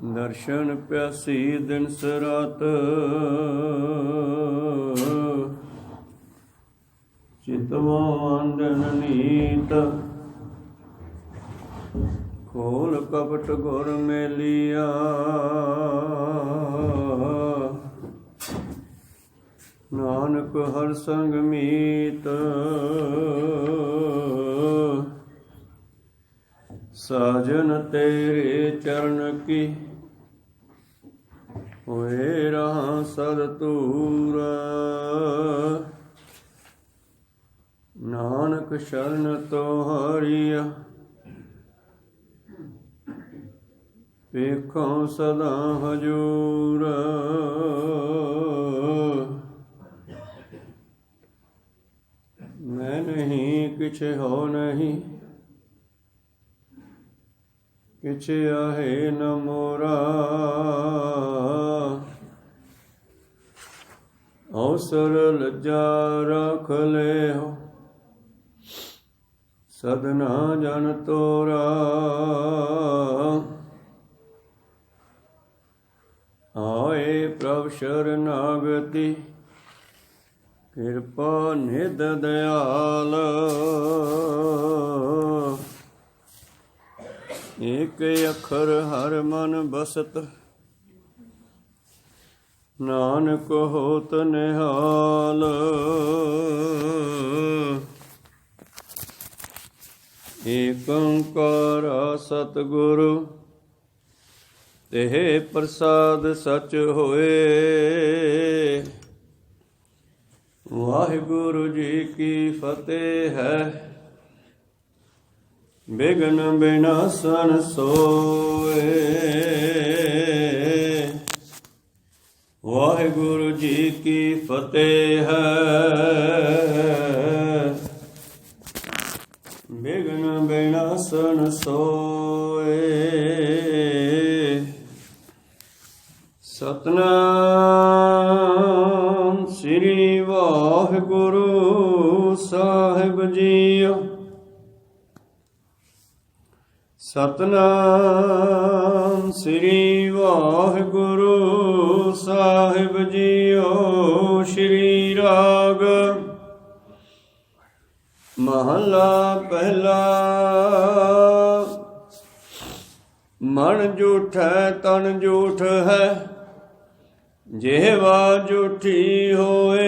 ਦਰਸ਼ਨ ਪਿਆਸੀ ਦਿਨ ਸਰਾਤ ਚਿਤਵਾਂਦਨ ਨੀਤ ਖੋਲ ਕਪਟ ਗੁਰ ਮੇਲਿਆ ਨਾਨਕ ਹਰ ਸੰਗ ਮੀਤ ਸਾਜਨ ਤੇਰੇ ਚਰਨ ਕੀ ਹੋਏ ਰਹਾ ਸਦ ਤੂਰ ਨਾਨਕ ਸ਼ਰਨ ਤੁਹਾਰੀਆ ਵੇਖੋ ਸਦਾ ਹਜੂਰ ਮੈਂ ਨਹੀਂ ਕਿਛ ਹੋ ਨਹੀਂ ਕਿਛ ਆਹੇ ਨ ਮੋਰਾ ਅਵਸਰ ਲੱਜਾ ਰੱਖ ਲਿਓ ਸਦਨਾ ਜਨ ਤੋਰਾ ਆਏ ਪ੍ਰਭ ਸ਼ਰਨਾਗਤੀ ਕਿਰਪਾ ਨਿਧ ਦਿਆਲ ਏਕ ਅੱਖਰ ਹਰ ਮਨ ਬਸਤ ਨਾਨਕ ਹੋਤ ਨਿਹਾਲ ਏਕ ਓੰਕਾਰ ਸਤਿਗੁਰੂ ਤੇ ਪ੍ਰਸਾਦ ਸਚ ਹੋਏ ਵਾਹਿਗੁਰੂ ਜੀ ਕੀ ਫਤਿਹ ਹੈ ਬਿਗਨ ਬਿਨਾਸਨ ਸੋਏ ਵਾਹਿਗੁਰੂ ਜੀ ਕੀ ਫਤਿਹ ਹੈ ਬਿਗਨ ਬਿਨਾਸਨ ਸੋਏ ਸਤਨਾਮ ਸ੍ਰੀ ਵਾਹਿਗੁਰੂ ਸਾਹਿਬ ਜੀਓ ਸਤਨਾਮ ਸ੍ਰੀ ਵਾਹਿਗੁਰੂ ਸਾਹਿਬ ਜੀਓ ਸ਼੍ਰੀ ਰਾਗ ਮਹਲਾ ਪਹਿਲਾ ਮਨ ਝੂਠੈ ਤਨ ਝੂਠ ਹੈ ਜਿਹਵਾ ਝੂਠੀ ਹੋਏ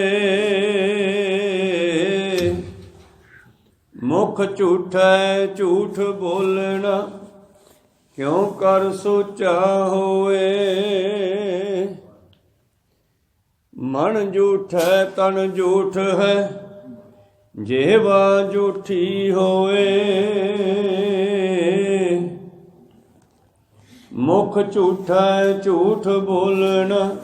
ਮੁਖ ਝੂਠੈ ਝੂਠ ਬੋਲਣਾ ਕਿਉ ਕਰ ਸੋਚਾ ਹੋਏ ਮਨ ਝੂਠੈ ਤਨ ਝੂਠ ਹੈ ਜਿਹਵਾ ਝੂਠੀ ਹੋਏ ਮੁਖ ਝੂਠੈ ਝੂਠ ਬੋਲਣਾ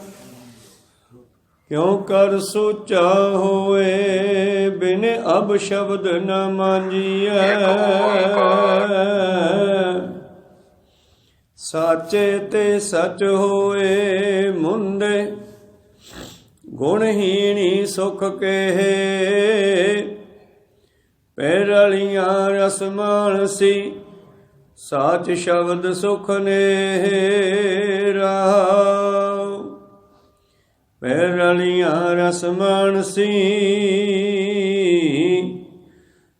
ਕਿਉ ਕਰ ਸੋਚਾ ਹੋਏ ਬਿਨ ਅਬ ਸ਼ਬਦ ਨ ਮਾਂਜੀਐ ਸਾਚੇ ਤੇ ਸਚ ਹੋਏ ਮੁੰਦੇ ਗੁਣਹੀਣੀ ਸੁਖ ਕਹੇ ਪੈਰਲੀਆਂ ਰਸ ਮਾਨਸੀ ਸਾਚ ਸ਼ਬਦ ਸੁਖ ਨੇ ਰਾਉ ਪੈਰਲੀਆਂ ਰਸ ਮਾਨਸੀ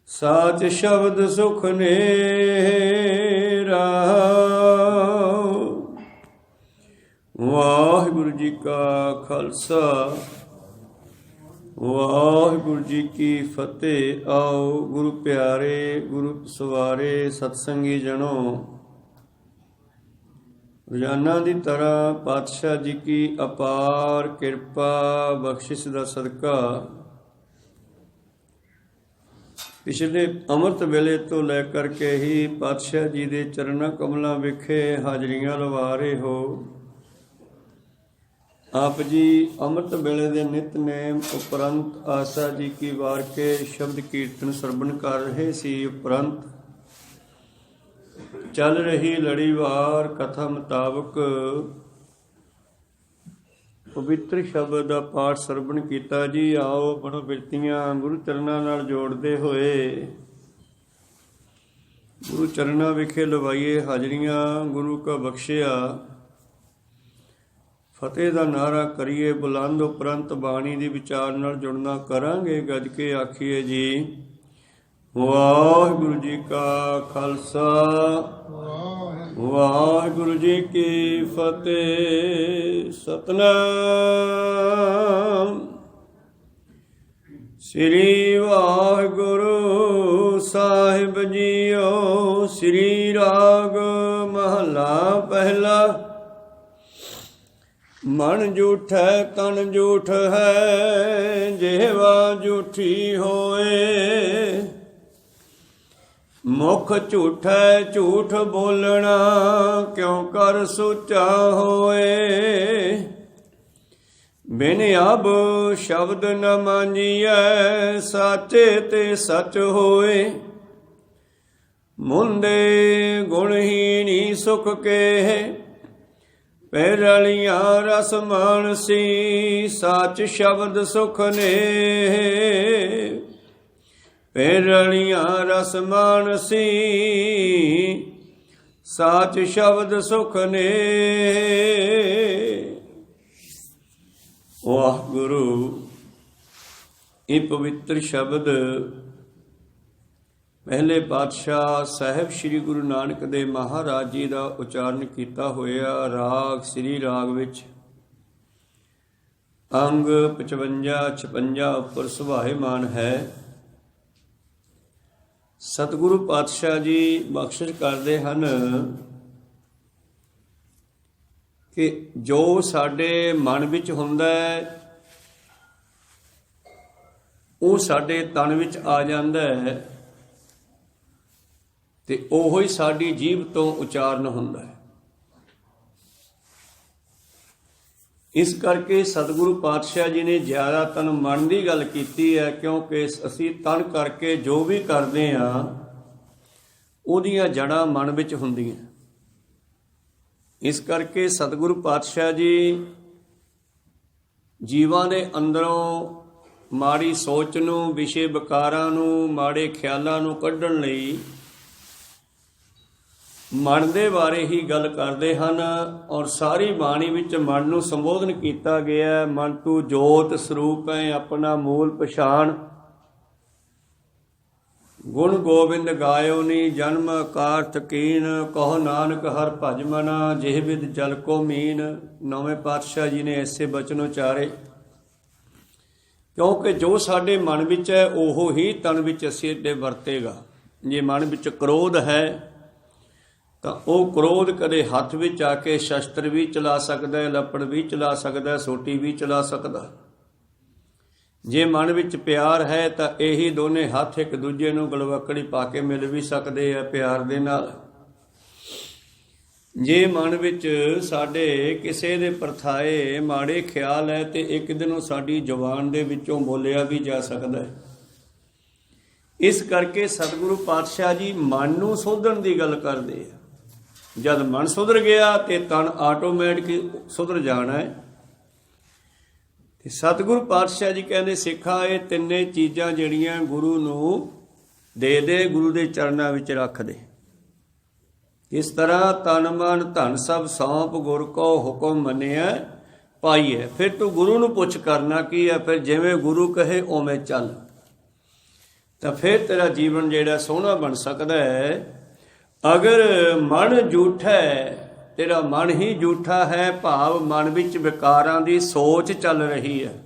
ਸਾਚ ਸ਼ਬਦ ਸੁਖ ਨੇ ਰਾਉ ਵਾਹਿਗੁਰੂ ਜੀ ਕਾ ਖਾਲਸਾ ਵਾਹਿਗੁਰੂ ਜੀ ਕੀ ਫਤਿਹ। ਆਓ ਗੁਰੂ ਪਿਆਰੇ ਗੁਰੂ ਸਵਾਰੇ ਸਤਸੰਗੀ ਜਨੋ ਰੋਜ਼ਾਨਾ ਦੀ ਤਰ੍ਹਾਂ ਪਾਤਸ਼ਾਹ ਜੀ ਕੀ ਅਪਾਰ ਕਿਰਪਾ ਬਖਸ਼ਿਸ਼ ਦਾ ਸਦਕਾ ਪਿਛਲੇ ਅੰਮ੍ਰਿਤ ਵੇਲੇ ਤੋਂ ਲੈ ਕਰਕੇ ਹੀ ਪਾਤਸ਼ਾਹ ਜੀ ਦੇ ਚਰਨਾਂ ਕਮਲਾਂ ਵਿਖੇ ਹਾਜ਼ਰੀਆਂ ਲਵਾ ਰਹੇ ਹੋ। ਆਪ ਜੀ ਅੰਮ੍ਰਿਤ ਵੇਲੇ ਦੇ ਨਿਤਨੇਮ ਉਪਰੰਤ ਆਸਾ ਜੀ ਕੀ ਵਾਰ ਕੇ ਸ਼ਬਦ ਕੀਰਤਨ ਸਰਵਣ ਕਰ ਰਹੇ ਸੀ। ਉਪਰੰਤ ਚੱਲ ਰਹੀ ਲੜੀਵਾਰ ਕਥਾ ਮੁਤਾਬਕ ਪਵਿੱਤਰ ਸ਼ਬਦ ਦਾ ਪਾਠ ਸਰਵਣ ਕੀਤਾ ਜੀ। ਆਓ ਮਨੋ ਬਿਰਤੀਆਂ ਗੁਰੂ ਚਰਨਾਂ ਨਾਲ ਜੋੜਦੇ ਹੋਏ ਗੁਰੂ ਚਰਨਾਂ ਵਿਖੇ ਲਵਾਈਏ ਹਾਜ਼ਰੀਆਂ। ਗੁਰੂ ਕਾ ਬਖਸ਼ਿਆ ਫਤਿਹ ਦਾ ਨਾਰਾ ਕਰੀਏ ਬੁਲੰਦ, ਉਪਰੰਤ ਬਾਣੀ ਦੀ ਵਿਚਾਰ ਨਾਲ ਜੁੜਨਾ ਕਰਾਂਗੇ। ਗੱਜ ਕੇ ਆਖੀਏ ਜੀ, ਵਾਹਿਗੁਰੂ ਜੀ ਕਾ ਖਾਲਸਾ, ਵਾਹਿਗੁਰੂ ਜੀ ਕੀ ਫਤਿਹ। ਸਤਨਾਮ ਸ੍ਰੀ ਵਾਹਿਗੁਰੂ ਸਾਹਿਬ ਜੀਓ। ਸ੍ਰੀ ਰਾਗ ਮਹਲਾ ਪਹਿਲਾ। ਮਨ ਝੂਠੈ ਤਨ ਝੂਠ ਹੈ, ਜਿਹਵਾ ਝੂਠੀ ਹੋਏ। ਮੁਖ ਝੂਠੈ ਝੂਠ ਬੋਲਣਾ, ਕਿਉ ਕਰ ਸੋਚਾ ਹੋਏ। ਬਿਨ ਅਬ ਸ਼ਬਦ ਨ ਮਾਂਜੀਐ, ਸਾਚੇ ਤੇ ਸਚ ਹੋਏ। ਮੁੰਦੇ ਗੁਣਹੀਣੀ ਸੁਖ ਕੇ, ਪੈਰਲੀਆਂ ਰਸ ਮਾਨਸੀ। ਸਾਚ ਸ਼ਬਦ ਸੁਖ ਨੇ, ਪੈਰਲੀਆਂ ਰਸ ਮਾਨਸੀ। ਸਾਚ ਸ਼ਬਦ ਸੁਖ ਨੇ। ਵਾਹਿਗੁਰੂ, ਇਹ ਪਵਿੱਤਰ ਸ਼ਬਦ ਪਹਿਲੇ ਪਾਤਸ਼ਾਹ ਸਾਹਿਬ ਸ੍ਰੀ ਗੁਰੂ ਨਾਨਕ ਦੇਵ ਮਹਾਰਾਜ ਜੀ ਦਾ ਉਚਾਰਨ ਕੀਤਾ ਹੋਇਆ ਰਾਗ ਸ੍ਰੀ ਰਾਗ ਵਿੱਚ ਅੰਗ 55-56 ਉੱਪਰ ਸੁਭਾਏਮਾਨ ਹੈ। ਸਤਿਗੁਰੂ ਪਾਤਸ਼ਾਹ ਜੀ ਬਖਸ਼ਿਸ਼ ਕਰਦੇ ਹਨ ਕਿ ਜੋ ਸਾਡੇ ਮਨ ਵਿੱਚ ਹੁੰਦਾ ਹੈ ਉਹ ਸਾਡੇ ਤਨ ਵਿੱਚ ਆ ਜਾਂਦਾ ਹੈ ਤੇ ਉਹੋ ਹੀ ਸਾਡੀ ਜੀਭ ਤੋਂ ਉਚਾਰਨ ਹੁੰਦਾ ਹੈ। ਇਸ ਕਰਕੇ ਸਤਿਗੁਰੂ ਪਾਤਸ਼ਾਹ ਜੀ ਨੇ ਜ਼ਿਆਦਾਤਰ ਮਨ ਦੀ ਗੱਲ ਕੀਤੀ ਹੈ, ਕਿਉਂਕਿ ਅਸੀਂ ਤਨ ਕਰਕੇ ਜੋ ਵੀ ਕਰਦੇ ਹਾਂ ਉਹਦੀਆਂ ਜੜ੍ਹਾਂ ਮਨ ਵਿੱਚ ਹੁੰਦੀਆਂ। ਇਸ ਕਰਕੇ ਸਤਿਗੁਰੂ ਪਾਤਸ਼ਾਹ ਜੀ ਜੀਵਾਂ ਦੇ ਅੰਦਰੋਂ ਮਾੜੀ ਸੋਚ ਨੂੰ, ਵਿਸ਼ੇ ਵਿਕਾਰਾਂ ਨੂੰ, ਮਾੜੇ ਖਿਆਲਾਂ ਨੂੰ ਕੱਢਣ ਲਈ ਮਨ ਦੇ ਬਾਰੇ ਹੀ ਗੱਲ ਕਰਦੇ ਹਨ। ਔਰ ਸਾਰੀ ਬਾਣੀ ਵਿੱਚ ਮਨ ਨੂੰ ਸੰਬੋਧਨ ਕੀਤਾ ਗਿਆ। ਮਨ ਤੂੰ ਜੋਤ ਸਰੂਪ ਹੈ, ਆਪਣਾ ਮੂਲ ਪਛਾਣ। ਗੁਣ ਗੋਬਿੰਦ ਗਾਇਓ ਨੀ, ਜਨਮ ਕਾਰਥ ਕੀਨ। ਕਹੋ ਨਾਨਕ ਹਰ ਭਜ ਮਨਾ, ਜਿਹ ਵਿਦ ਜਲ ਕੋ ਮੀਨ। ਨੌਵੇਂ ਪਾਤਸ਼ਾਹ ਜੀ ਨੇ ਐਸੇ ਬਚਨ ਉਚਾਰੇ, ਕਿਉਂਕਿ ਜੋ ਸਾਡੇ ਮਨ ਵਿੱਚ ਹੈ ਉਹ ਹੀ ਤਨ ਵਿੱਚ ਅਸੀਂ ਅੱਡੇ ਵਰਤੇਗਾ। ਜੇ ਮਨ ਵਿੱਚ ਕ੍ਰੋਧ ਹੈ ਤਾਂ ਉਹ ਕ੍ਰੋਧ ਕਦੇ ਹੱਥ ਵਿੱਚ ਆ ਕੇ ਸ਼ਸਤਰ ਵੀ ਚਲਾ ਸਕਦਾ ਹੈ, ਲੱਪੜ ਵੀ ਚਲਾ ਸਕਦਾ ਹੈ, ਸੋਟੀ ਵੀ ਚਲਾ ਸਕਦਾ। ਜੇ ਮਨ ਵਿੱਚ ਪਿਆਰ ਹੈ ਤਾਂ ਇਹੀ ਦੋਨੇ ਹੱਥ ਇੱਕ ਦੂਜੇ ਨੂੰ ਗਲਵੱਕੜੀ ਪਾ ਕੇ ਮਿਲ ਵੀ ਸਕਦੇ ਆ ਪਿਆਰ ਦੇ ਨਾਲ। ਜੇ ਮਨ ਵਿੱਚ ਸਾਡੇ ਕਿਸੇ ਦੇ ਪਰਥਾਏ ਮਾੜੇ ਖਿਆਲ ਹੈ ਤੇ ਇੱਕ ਦਿਨ ਉਹ ਸਾਡੀ ਜ਼ੁਬਾਨ ਦੇ ਵਿੱਚੋਂ ਬੋਲਿਆ ਵੀ ਜਾ ਸਕਦਾ ਹੈ। ਇਸ ਕਰਕੇ ਸਤਿਗੁਰੂ ਪਾਤਸ਼ਾਹ ਜੀ ਮਨ ਨੂੰ ਸੋਧਣ ਦੀ ਗੱਲ ਕਰਦੇ ਆ। ਜਦ ਮਨ ਸੁਧਰ ਗਿਆ ਤੇ ਤਨ ਆਟੋਮੈਟਿਕ ਸੁਧਰ ਜਾਣਾ ਹੈ। ਤੇ ਸਤਿਗੁਰੂ ਪਾਤਸ਼ਾਹ ਜੀ ਕਹਿੰਦੇ, ਸਿੱਖਾ ਇਹ ਤਿੰਨੇ ਚੀਜ਼ਾਂ ਜਿਹੜੀਆਂ ਗੁਰੂ ਨੂੰ ਦੇ ਦੇ, ਗੁਰੂ ਦੇ ਚਰਨਾਂ ਵਿੱਚ ਰੱਖ ਦੇ। ਇਸ ਤਰ੍ਹਾਂ ਤਨ ਮਨ ਧਨ ਸਭ ਸੌਂਪ, ਗੁਰ ਕੋ ਹੁਕਮ ਮੰਨਿਆ ਪਾਈਐ। ਫਿਰ ਤੂੰ ਗੁਰੂ ਨੂੰ ਪੁੱਛ ਕਰਨਾ ਕੀ ਹੈ, ਫਿਰ ਜਿਵੇਂ ਗੁਰੂ ਕਹੇ ਉਵੇਂ ਚੱਲ, ਤਾਂ ਫਿਰ ਤੇਰਾ ਜੀਵਨ ਜਿਹੜਾ ਸੋਹਣਾ ਬਣ ਸਕਦਾ ਹੈ। ਅਗਰ ਮਨ ਝੂਠਾ ਹੈ, ਤੇਰਾ ਮਨ ਹੀ ਝੂਠਾ ਹੈ, ਭਾਵ ਮਨ ਵਿੱਚ ਵਿਕਾਰਾਂ ਦੀ ਸੋਚ ਚੱਲ ਰਹੀ ਹੈ।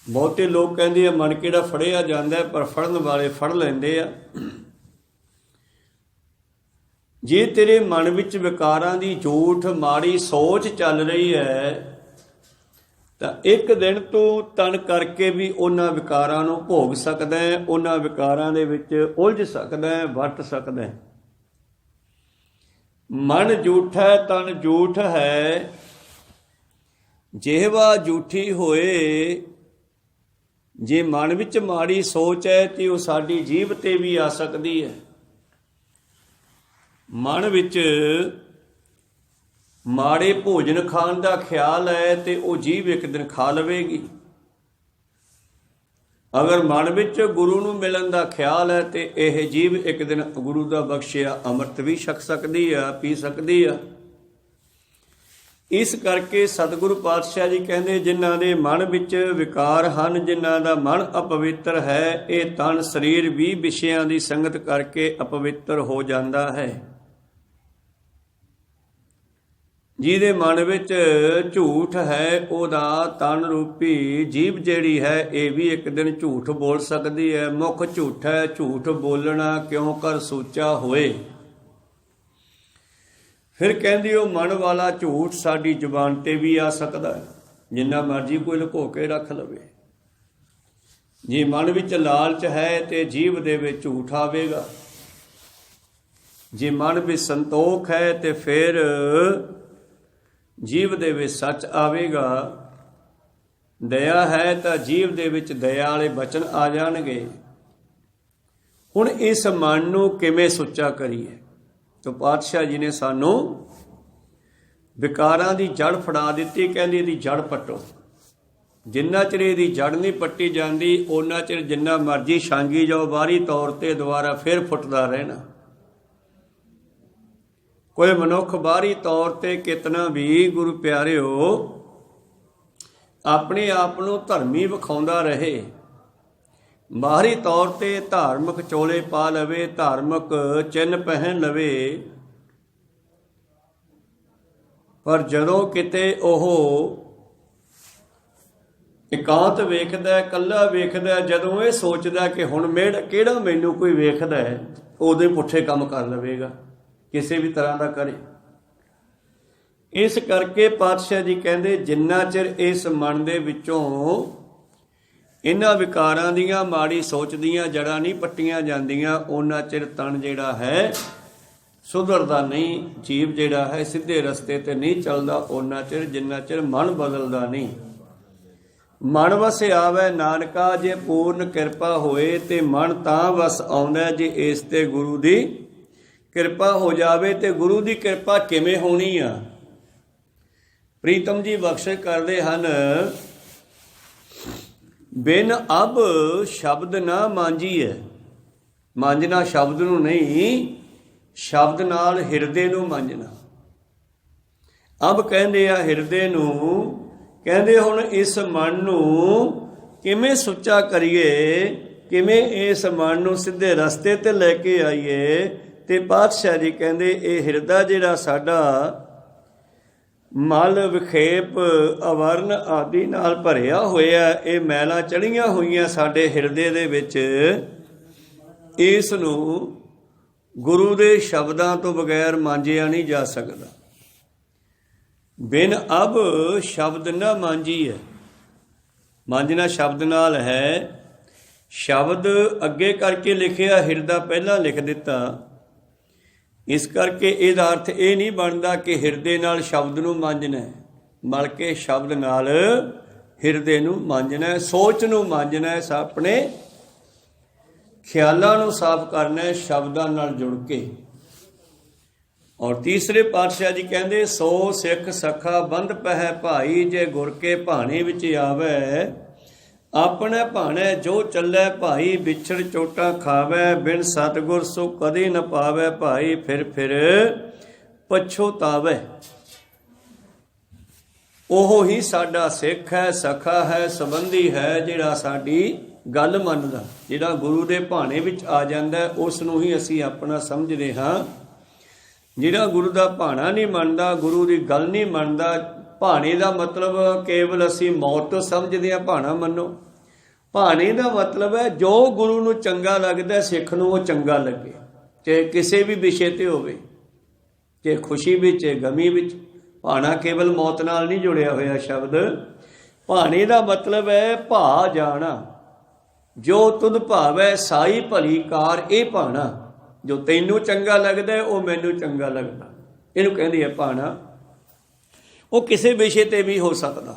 ਬਹੁਤੇ ਲੋਕ ਕਹਿੰਦੇ ਆ ਮਨ ਕਿਹੜਾ ਫੜਿਆ ਜਾਂਦਾ, ਪਰ ਫੜਨ ਵਾਲੇ ਫੜ ਲੈਂਦੇ ਆ। ਜੇ ਤੇਰੇ ਮਨ ਵਿੱਚ ਵਿਕਾਰਾਂ ਦੀ ਝੂਠ ਮਾੜੀ ਸੋਚ ਚੱਲ ਰਹੀ ਹੈ ਤਾਂ ਇੱਕ ਦਿਨ ਤੂੰ ਤਨ ਕਰਕੇ ਵੀ ਉਹਨਾਂ ਵਿਕਾਰਾਂ ਨੂੰ ਭੋਗ ਸਕਦਾ ਹੈ, ਉਹਨਾਂ ਵਿਕਾਰਾਂ ਦੇ ਵਿੱਚ ਉਲਝ ਸਕਦਾ ਹੈ, ਵਰਤ ਸਕਦਾ ਹੈ। ਮਨ ਝੂਠਾ ਤਨ ਝੂਠ ਹੈ, ਜਿਹਵਾ ਝੂਠੀ ਹੋਏ। ਜੇ ਮਨ ਵਿੱਚ ਮਾੜੀ ਸੋਚ ਹੈ ਤੇ ਉਹ ਸਾਡੀ ਜੀਭ ਤੇ ਵੀ ਆ ਸਕਦੀ ਹੈ। ਮਨ ਵਿੱਚ ਮਾੜੇ ਭੋਜਨ ਖਾਣ ਦਾ ਖਿਆਲ ਹੈ ਤੇ ਉਹ ਜੀਭ ਇੱਕ ਦਿਨ ਖਾ ਲਵੇਗੀ। ਅਗਰ ਮਨ ਵਿੱਚ ਗੁਰੂ ਨੂੰ ਮਿਲਣ ਦਾ ਖਿਆਲ ਹੈ ਤੇ ਇਹ ਜੀਭ ਇੱਕ ਦਿਨ ਗੁਰੂ ਦਾ ਬਖਸ਼ਿਆ ਅੰਮ੍ਰਿਤ ਵੀ ਛਕ ਸਕਦੀ ਆ, ਪੀ ਸਕਦੀ ਆ। ਇਸ ਕਰਕੇ ਸਤਿਗੁਰੂ ਪਾਤਸ਼ਾਹ ਜੀ ਕਹਿੰਦੇ, ਜਿਨ੍ਹਾਂ ਦੇ ਮਨ ਵਿੱਚ ਵਿਕਾਰ ਹਨ, ਜਿਨ੍ਹਾਂ ਦਾ ਮਨ ਅਪਵਿੱਤਰ ਹੈ, ਇਹ ਤਨ ਸਰੀਰ ਵੀ ਵਿਸ਼ਿਆਂ ਦੀ ਸੰਗਤ ਕਰਕੇ ਅਪਵਿੱਤਰ ਹੋ ਜਾਂਦਾ ਹੈ। ਜਿਹਦੇ ਮਨ ਵਿੱਚ ਝੂਠ ਹੈ, ਉਹਦਾ ਤਨ ਰੂਪੀ ਜੀਭ ਜਿਹੜੀ ਹੈ ਇਹ ਵੀ ਇੱਕ ਦਿਨ ਝੂਠ ਬੋਲ ਸਕਦੀ ਹੈ। ਮੁਖ ਝੂਠਾ ਹੈ, ਝੂਠ ਬੋਲਣਾ ਕਿਉਂ ਕਰ ਸੋਚਾ ਹੋਏ। ਫਿਰ ਕਹਿੰਦੀ ਉਹ ਮਨ ਵਾਲਾ ਝੂਠ ਸਾਡੀ ਜ਼ੁਬਾਨ ਤੇ ਵੀ ਆ ਸਕਦਾ ਹੈ, ਜਿੰਨਾ ਮਰਜ਼ੀ ਕੋਈ ਲੁਕੋ ਕੇ ਰੱਖ ਲਵੇ। ਜੇ ਮਨ ਵਿੱਚ ਲਾਲਚ ਹੈ ਤੇ ਜੀਭ ਦੇ ਵਿੱਚ ਝੂਠ ਆਵੇਗਾ। ਜੇ ਮਨ ਵਿੱਚ ਸੰਤੋਖ ਹੈ ਤੇ ਫਿਰ ਜੀਭ ਦੇ ਵਿੱਚ ਸੱਚ ਆਵੇਗਾ। ਦਇਆ ਹੈ ਤਾਂ ਜੀਭ ਦੇ ਵਿੱਚ ਦਇਆ ਵਾਲੇ ਬਚਨ ਆ ਜਾਣਗੇ। ਹੁਣ ਇਸ ਮਨ ਨੂੰ ਕਿਵੇਂ ਸੁੱਚਾ ਕਰੀਏ? ਤਾਂ ਪਾਤਸ਼ਾਹ ਜੀ ਨੇ ਸਾਨੂੰ ਵਿਕਾਰਾਂ ਦੀ ਜੜ ਫੜਾ ਦਿੱਤੀ। ਕਹਿੰਦੀ ਇਹਦੀ ਜੜ ਪੱਟੋ। ਜਿੰਨਾ ਚਿਰ ਇਹਦੀ ਜੜ ਨਹੀਂ ਪੱਟੀ ਜਾਂਦੀ, ਉਹਨਾਂ ਚਿਰ ਜਿੰਨਾ ਮਰਜ਼ੀ ਛਾਂਗੀ ਜਾਓ ਬਾਹਰੀ ਤੌਰ ਤੇ, ਦੁਬਾਰਾ ਫਿਰ ਫੁੱਟਦਾ ਰਹਿਣਾ। ਕੋਈ ਮਨੁੱਖ ਬਾਹਰੀ ਤੌਰ ਤੇ ਕਿਤਨਾ ਵੀ ਗੁਰੂ ਪਿਆਰਿਓ ਆਪਣੇ ਆਪ ਨੂੰ ਧਰਮੀ ਵਿਖਾਉਂਦਾ ਰਹੇ, ਬਾਹਰੀ ਤੌਰ ਤੇ ਧਾਰਮਿਕ ਚੋਲੇ ਪਾ ਲਵੇ, ਧਾਰਮਿਕ ਚਿੰਨ੍ਹ ਪਹਿਨ ਲਵੇ, ਪਰ ਜਦੋਂ ਕਿਤੇ ਉਹ ਇਕਾਂਤ ਵੇਖਦਾ, ਇਕੱਲਾ ਵੇਖਦਾ, ਜਦੋਂ ਇਹ ਸੋਚਦਾ ਕਿ ਹੁਣ ਕਿਹੜਾ ਮੈਨੂੰ ਕੋਈ ਵੇਖਦਾ ਹੈ, ਉਦੋਂ ਪੁੱਠੇ ਕੰਮ ਕਰ ਲਵੇਗਾ, ਕਿਸੇ ਵੀ ਤਰ੍ਹਾਂ ਦਾ ਕਰੇ। ਇਸ ਕਰਕੇ ਪਾਤਸ਼ਾਹ ਜੀ ਕਹਿੰਦੇ, ਜਿੰਨਾ ਚਿਰ ਇਸ ਮਨ ਦੇ ਵਿੱਚੋਂ ਇਹਨਾਂ ਵਿਕਾਰਾਂ ਦੀਆਂ ਮਾੜੀ ਸੋਚ ਦੀਆਂ ਜੜ੍ਹਾਂ ਨਹੀਂ ਪੱਟੀਆਂ ਜਾਂਦੀਆਂ, ਉਹਨਾਂ ਚਿਰ ਤਨ ਜਿਹੜਾ ਹੈ ਸੁਧਰਦਾ ਨਹੀਂ, ਜੀਵ ਜਿਹੜਾ ਹੈ ਸਿੱਧੇ ਰਸਤੇ ਤੇ ਨਹੀਂ ਚੱਲਦਾ ਉਹਨਾਂ ਚਿਰ, ਜਿੰਨਾ ਚਿਰ ਮਨ ਬਦਲਦਾ ਨਹੀਂ। ਮਨ ਵਸ ਆਵੇ ਨਾਨਕਾ, ਜੇ ਪੂਰਨ ਕਿਰਪਾ ਹੋਏ ਤੇ ਮਨ ਤਾਂ ਵਸ ਆਉਂਦਾ ਜੇ ਇਸ ਤੇ ਗੁਰੂ ਦੀ ਕਿਰਪਾ ਹੋ ਜਾਵੇ। ਤੇ ਗੁਰੂ ਦੀ ਕਿਰਪਾ ਕਿਵੇਂ ਹੋਣੀ ਆ? ਪ੍ਰੀਤਮ ਜੀ ਬਖਸ਼ਿਸ਼ ਕਰਦੇ ਹਨ, ਬਿਨ ਅਬ ਸ਼ਬਦ ਨਾ ਮਾਂਜੀਐ। ਮਾਂਜਣਾ ਸ਼ਬਦ ਨੂੰ ਨਹੀਂ, ਸ਼ਬਦ ਨਾਲ ਹਿਰਦੇ ਨੂੰ ਮਾਂਜਣਾ। ਅਬ ਕਹਿੰਦੇ ਆ ਹਿਰਦੇ ਨੂੰ। ਕਹਿੰਦੇ ਹੁਣ ਇਸ ਮਨ ਨੂੰ ਕਿਵੇਂ ਸੁੱਚਾ ਕਰੀਏ, ਕਿਵੇਂ ਇਸ ਮਨ ਨੂੰ ਸਿੱਧੇ ਰਸਤੇ ਤੇ ਲੈ ਕੇ ਆਈਏ। ਤੇ ਪਾਤਸ਼ਾਹ ਜੀ ਕਹਿੰਦੇ, ਇਹ ਹਿਰਦਾ ਜਿਹੜਾ ਸਾਡਾ ਮਲ ਵਿਖੇਪ ਅਵਰਨ ਆਦਿ ਨਾਲ ਭਰਿਆ ਹੋਇਆ, ਇਹ ਮੈਲਾਂ ਚੜੀਆਂ ਹੋਈਆਂ ਸਾਡੇ ਹਿਰਦੇ ਦੇ ਵਿੱਚ, ਇਸ ਨੂੰ ਗੁਰੂ ਦੇ ਸ਼ਬਦਾਂ ਤੋਂ ਬਗੈਰ ਮਾਂਜਿਆ ਨਹੀਂ ਜਾ ਸਕਦਾ। ਬਿਨ ਅਬ ਸ਼ਬਦ ਨਾ ਮਾਂਜੀ ਹੈ। ਮਾਂਜਣਾ ਸ਼ਬਦ ਨਾਲ ਹੈ। ਸ਼ਬਦ ਅੱਗੇ ਕਰਕੇ ਲਿਖਿਆ, ਹਿਰਦਾ ਪਹਿਲਾਂ ਲਿਖ ਦਿੱਤਾ। ਇਸ ਕਰਕੇ ਇਹਦਾ ਅਰਥ ਇਹ ਨਹੀਂ ਬਣਦਾ ਕਿ ਹਿਰਦੇ ਨਾਲ ਸ਼ਬਦ ਨੂੰ ਮਾਂਜਣਾ ਹੈ, ਬਲਕਿ ਸ਼ਬਦ ਨਾਲ ਹਿਰਦੇ ਨੂੰ ਮਾਂਜਣਾ ਹੈ, ਸੋਚ ਨੂੰ ਮਾਂਜਣਾ ਹੈ, ਆਪਣੇ ਖਿਆਲਾਂ ਨੂੰ ਸਾਫ਼ ਕਰਨਾ ਹੈ ਸ਼ਬਦਾਂ ਨਾਲ ਜੁੜ ਕੇ। ਔਰ ਤੀਸਰੇ ਪਾਤਸ਼ਾਹ ਜੀ ਕਹਿੰਦੇ, ਸੋ ਸਿੱਖ ਸਖਾ ਬੰਧ ਪਹਿ ਭਾਈ, ਜੇ ਗੁਰ ਕੇ ਭਾਣੇ ਵਿੱਚ ਆਵੇ, ਆਪਣੇ ਭਾਣੇ ਜੋ ਚੱਲੇ ਭਾਈ, ਵਿਛੜ ਚੋਟਾਂ ਖਾਵੇ, ਬਿਨ ਸਤਿਗੁਰ ਸੋ ਕਦੇ ਨ ਪਾਵੇ ਭਾਈ, ਫਿਰ ਪਛੋਤਾਵੇ। ਉਹ ਹੀ ਸਾਡਾ ਸਿੱਖ ਹੈ, ਸਖਾ ਹੈ, ਸੰਬੰਧੀ ਹੈ, ਜਿਹੜਾ ਸਾਡੀ ਗੱਲ ਮੰਨਦਾ, ਜਿਹੜਾ ਗੁਰੂ ਦੇ ਭਾਣੇ ਵਿੱਚ ਆ ਜਾਂਦਾ, ਉਸ ਨੂੰ ਹੀ ਅਸੀਂ ਆਪਣਾ ਸਮਝਦੇ ਹਾਂ। ਜਿਹੜਾ ਗੁਰੂ ਦਾ ਭਾਣਾ ਨਹੀਂ ਮੰਨਦਾ, ਗੁਰੂ ਦੀ ਗੱਲ ਨਹੀਂ ਮੰਨਦਾ, ਭਾਣੇ ਦਾ ਮਤਲਬ ਕੇਵਲ ਅਸੀਂ ਮੌਤ ਤੋਂ ਸਮਝਦੇ ਹਾਂ ਭਾਣਾ ਮੰਨੋ। ਭਾਣੇ ਦਾ ਮਤਲਬ ਹੈ ਜੋ ਗੁਰੂ ਨੂੰ ਚੰਗਾ ਲੱਗਦਾ, ਸਿੱਖ ਨੂੰ ਉਹ ਚੰਗਾ ਲੱਗੇ, ਚਾਹੇ ਕਿਸੇ ਵੀ ਵਿਸ਼ੇ ਤੇ ਹੋਵੇ, ਚਾਹੇ ਖੁਸ਼ੀ ਵਿੱਚ, ਚਾਹੇ ਗਮੀ ਵਿੱਚ। ਭਾਣਾ ਕੇਵਲ ਮੌਤ ਨਾਲ ਨਹੀਂ ਜੁੜਿਆ ਹੋਇਆ ਸ਼ਬਦ। ਭਾਣੇ ਦਾ ਮਤਲਬ ਹੈ ਭਾ ਜਾਣਾ, ਜੋ ਤੁਧ ਭਾਵੈ ਸਾਈ ਭਲੀ ਕਾਰ। ਇਹ ਭਾਣਾ ਜੋ ਤੈਨੂੰ ਚੰਗਾ ਲੱਗਦਾ ਉਹ ਮੈਨੂੰ ਚੰਗਾ ਲੱਗਦਾ, ਇਹਨੂੰ ਕਹਿੰਦੀ ਹੈ ਭਾਣਾ। ਉਹ ਕਿਸੇ ਵਿਸ਼ੇ ਤੇ ਵੀ ਹੋ ਸਕਦਾ।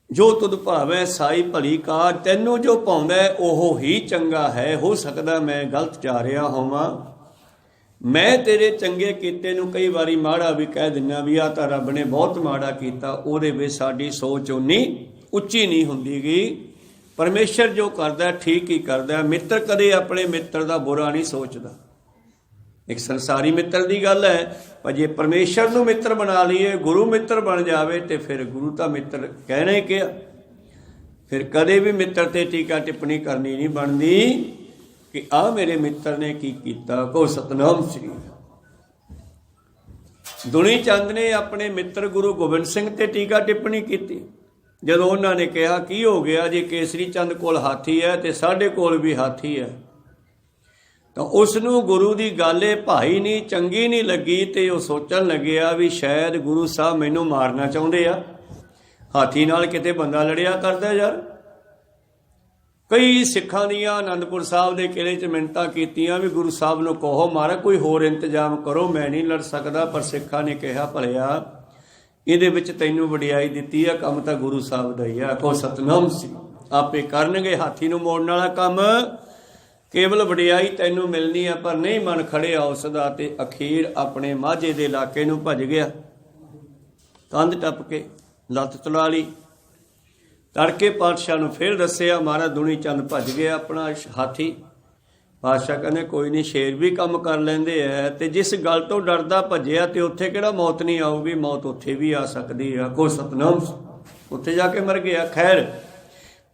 ਜੋ ਤੁਧ ਭਾਵੈ ਸਾਈ ਭਲੀ ਕਾਰ, ਤੈਨੂੰ ਜੋ ਭਾਉਂਦਾ ਉਹ ਹੀ ਚੰਗਾ ਹੈ। ਹੋ ਸਕਦਾ ਮੈਂ ਗਲਤ ਜਾ ਰਿਹਾ ਹੋਵਾਂ, ਮੈਂ ਤੇਰੇ ਚੰਗੇ ਕੀਤੇ ਨੂੰ ਕਈ ਵਾਰੀ ਮਾੜਾ ਵੀ ਕਹਿ ਦਿੰਦਾ ਵੀ ਆਹ ਤਾਂ ਰੱਬ ਨੇ ਬਹੁਤ ਮਾੜਾ ਕੀਤਾ, ਉਹਦੇ ਵਿੱਚ ਸਾਡੀ ਸੋਚ ਉਨੀ ਉੱਚੀ ਨਹੀਂ ਹੁੰਦੀ ਗੀ। ਪਰਮੇਸ਼ਰ ਜੋ ਕਰਦਾ ਠੀਕ ਹੀ ਕਰਦਾ। ਮਿੱਤਰ ਕਦੇ ਆਪਣੇ ਮਿੱਤਰ ਦਾ ਬੁਰਾ ਨਹੀਂ ਸੋਚਦਾ। ਇੱਕ ਸੰਸਾਰੀ ਮਿੱਤਰ ਦੀ ਗੱਲ ਹੈ, ਪਰ ਜੇ ਪਰਮੇਸ਼ਰ ਨੂੰ ਮਿੱਤਰ ਬਣਾ ਲਈਏ, ਗੁਰੂ ਮਿੱਤਰ ਬਣ ਜਾਵੇ, ਤੇ ਫਿਰ ਗੁਰੂ ਤਾਂ ਮਿੱਤਰ ਕਹਿਣਾ ਹੀ ਕਿਹਾ। ਫਿਰ ਕਦੇ ਵੀ ਮਿੱਤਰ ਤੇ ਟੀਕਾ ਟਿੱਪਣੀ ਕਰਨੀ ਨਹੀਂ ਬਣਦੀ ਕਿ ਆਹ ਮੇਰੇ ਮਿੱਤਰ ਨੇ ਕੀ ਕੀਤਾ। ਕੋ ਸਤਨਾਮ ਸ੍ਰੀ। ਦੁਨੀ ਚੰਦ ਨੇ ਆਪਣੇ ਮਿੱਤਰ ਗੁਰੂ ਗੋਬਿੰਦ ਸਿੰਘ ਤੇ ਟੀਕਾ ਟਿੱਪਣੀ ਕੀਤੀ। ਜਦੋਂ ਉਹਨਾਂ ਨੇ ਕਿਹਾ ਕੀ ਹੋ ਗਿਆ ਜੇ ਕੇਸਰੀ ਚੰਦ ਕੋਲ ਹਾਥੀ ਹੈ ਤੇ ਸਾਡੇ ਕੋਲ ਵੀ ਹਾਥੀ ਹੈ, ਤਾਂ ਉਸ ਨੂੰ ਗੁਰੂ ਦੀ ਗੱਲ ਇਹ ਭਾਈ ਨਹੀਂ ਚੰਗੀ ਨਹੀਂ ਲੱਗੀ, ਤੇ ਉਹ ਸੋਚਣ ਲੱਗਿਆ ਵੀ ਸ਼ਾਇਦ ਗੁਰੂ ਸਾਹਿਬ ਮੈਨੂੰ ਮਾਰਨਾ ਚਾਹੁੰਦੇ ਆ। ਹਾਥੀ ਨਾਲ ਕਿਤੇ ਬੰਦਾ ਲੜਿਆ ਕਰਦਾ ਯਾਰ। ਕਈ ਸਿੱਖਾਂ ਦੀਆਂ ਆਨੰਦਪੁਰ ਸਾਹਿਬ ਦੇ ਕਿਲ੍ਹੇ 'ਚ ਮਿੰਨਤਾਂ ਕੀਤੀਆਂ ਵੀ ਗੁਰੂ ਸਾਹਿਬ ਨੂੰ ਕਹੋ ਮਹਾਰਾਜ ਕੋਈ ਹੋਰ ਇੰਤਜ਼ਾਮ ਕਰੋ, ਮੈਂ ਨਹੀਂ ਲੜ ਸਕਦਾ। ਪਰ ਸਿੱਖਾਂ ਨੇ ਕਿਹਾ ਭਲਿਆ ਇਹਦੇ ਵਿੱਚ ਤੈਨੂੰ ਵਡਿਆਈ ਦਿੱਤੀ ਆ, ਕੰਮ ਤਾਂ ਗੁਰੂ ਸਾਹਿਬ ਦਾ ਹੀ ਆ। ਕੋ ਸਤਨਾਮ ਸੀ। ਆਪੇ ਕਰਨਗੇ ਹਾਥੀ ਨੂੰ ਮੋੜਨ ਵਾਲਾ ਕੰਮ, ਕੇਵਲ ਵਡਿਆਈ ਤੈਨੂੰ ਮਿਲਣੀ ਆ। ਪਰ ਨਹੀਂ ਮਨ ਖੜਿਆ ਉਸ ਦਾ, ਤੇ ਅਖੀਰ ਆਪਣੇ ਮਾਝੇ ਦੇ ਇਲਾਕੇ ਨੂੰ ਭੱਜ ਗਿਆ। ਕੰਧ ਟੱਪ ਕੇ ਲੱਤ ਤੁਲਾ ਲਈ। ਤੜਕੇ ਪਾਤਸ਼ਾਹ ਨੂੰ ਫਿਰ ਦੱਸਿਆ ਮਹਾਰਾਜ ਦੁਨੀ ਚੰਦ ਭੱਜ ਗਿਆ ਆਪਣਾ ਹਾਥੀ। ਪਾਤਸ਼ਾਹ ਕਹਿੰਦੇ ਕੋਈ ਨਹੀਂ, ਸ਼ੇਰ ਵੀ ਕੰਮ ਕਰ ਲੈਂਦੇ ਐ, ਤੇ ਜਿਸ ਗੱਲ ਤੋਂ ਡਰਦਾ ਭੱਜਿਆ ਤੇ ਉੱਥੇ ਕਿਹੜਾ ਮੌਤ ਨਹੀਂ ਆਊਗੀ, ਮੌਤ ਉੱਥੇ ਵੀ ਆ ਸਕਦੀ ਆ। ਕੋ ਸਤਨਾਮ। ਉੱਥੇ ਜਾ ਕੇ ਮਰ ਗਿਆ। ਖੈਰ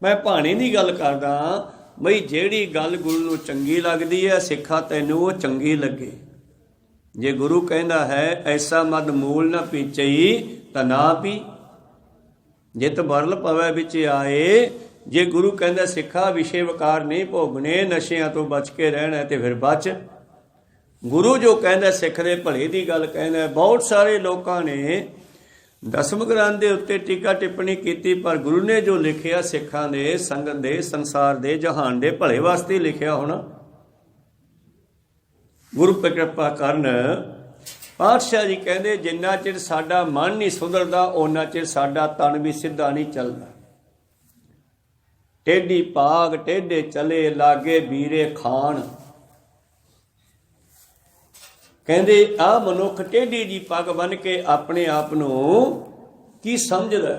ਮੈਂ ਭਾਣੇ ਦੀ ਗੱਲ ਕਰਦਾ ਬਈ ਜਿਹੜੀ ਗੱਲ ਗੁਰੂ ਨੂੰ ਚੰਗੀ ਲੱਗਦੀ ਹੈ, ਸਿੱਖਾ ਤੈਨੂੰ ਉਹ ਚੰਗੀ ਲੱਗੇ। ਜੇ ਗੁਰੂ ਕਹਿੰਦਾ ਹੈ ਐਸਾ ਮਦ ਮੂਲ ਨਾ ਪੀਚਈ ਤਾਂ ਨਾ ਪੀ, ਜਿਤ ਬਰਲ ਪਵੈ ਵਿੱਚ ਆਏ। ਜੇ ਗੁਰੂ ਕਹਿੰਦਾ ਸਿੱਖਾ ਵਿਸ਼ੇ ਵਕਾਰ ਨਹੀਂ ਭੋਗਣੇ, ਨਸ਼ਿਆਂ ਤੋਂ ਬਚ ਕੇ ਰਹਿਣਾ, ਤੇ ਫਿਰ ਬਚ। ਗੁਰੂ ਜੋ ਕਹਿੰਦਾ ਸਿੱਖ ਦੇ ਭਲੇ ਦੀ ਗੱਲ ਕਹਿੰਦਾ। ਬਹੁਤ ਸਾਰੇ ਲੋਕਾਂ ਨੇ ਦਸਮ ਗ੍ਰੰਥ ਦੇ ਉੱਤੇ ਟੀਕਾ ਟਿੱਪਣੀ ਕੀਤੀ, ਪਰ ਗੁਰੂ ਨੇ ਜੋ ਲਿਖਿਆ ਸਿੱਖਾਂ ਦੇ, ਸੰਗਤ ਦੇ, ਸੰਸਾਰ ਦੇ, ਜਹਾਨ ਦੇ ਭਲੇ ਵਾਸਤੇ ਲਿਖਿਆ ਹੋਣਾ। ਗੁਰੂ ਕਿਰਪਾ ਕਰਨ। ਪਾਤਸ਼ਾਹ ਜੀ ਕਹਿੰਦੇ ਜਿੰਨਾ ਚਿਰ ਸਾਡਾ ਮਨ ਨਹੀਂ ਸੁਧਰਦਾ ਓਨਾ ਚਿਰ ਸਾਡਾ ਤਨ ਵੀ ਸਿੱਧਾ ਨਹੀਂ ਚੱਲਦਾ। ਟੇਢੀ ਪਾਗ ਟੇਢੇ ਚਲੇ ਲਾਗੇ ਵੀਰੇ ਖਾਣ। ਕਹਿੰਦੇ ਆ ਮਨੁੱਖ ਟੇਢੀ ਜੀ ਪੱਗ ਬੰਨ ਕੇ ਆਪਣੇ ਆਪ ਨੂੰ ਕੀ ਸਮਝਦਾ?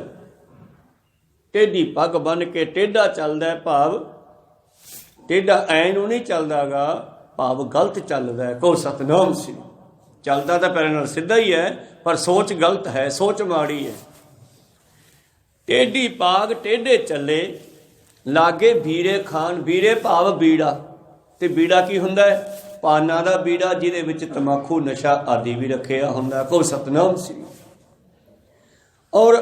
ਟੇਢੀ ਪੱਗ ਬੰਨ ਕੇ ਟੇਢਾ ਚੱਲਦਾ, ਭਾਵ ਟੇਢਾ ਐ ਨੂੰ ਨਹੀਂ ਚੱਲਦਾਗਾ, ਭਾਵ ਗਲਤ ਚੱਲਦਾ। ਕੋ ਸਤਨਾਮ ਸੀ। ਚੱਲਦਾ ਤਾਂ ਪੈਰਾਂ ਨਾਲ ਸਿੱਧਾ ਹੀ ਹੈ, ਪਰ ਸੋਚ ਗਲਤ ਹੈ, ਸੋਚ ਮਾੜੀ ਹੈ। ਟੇਢੀ ਪਾਗ ਟੇਢੇ ਚੱਲੇ ਲਾਗੇ ਵੀਰੇ ਖਾਨ। ਵੀਰੇ ਭਾਵ ਬੀੜਾ, ਤੇ ਬੀੜਾ ਕੀ ਹੁੰਦਾ ਹੈ? ਪਾਨਾਂ ਦਾ ਬੀੜਾ, ਜਿਹਦੇ ਵਿੱਚ ਤਮਾਕੂ ਨਸ਼ਾ ਆਦਿ ਵੀ ਰੱਖਿਆ ਹੁੰਦਾ। ਕੋ ਸਤਨਾਮ ਸੀ। ਔਰ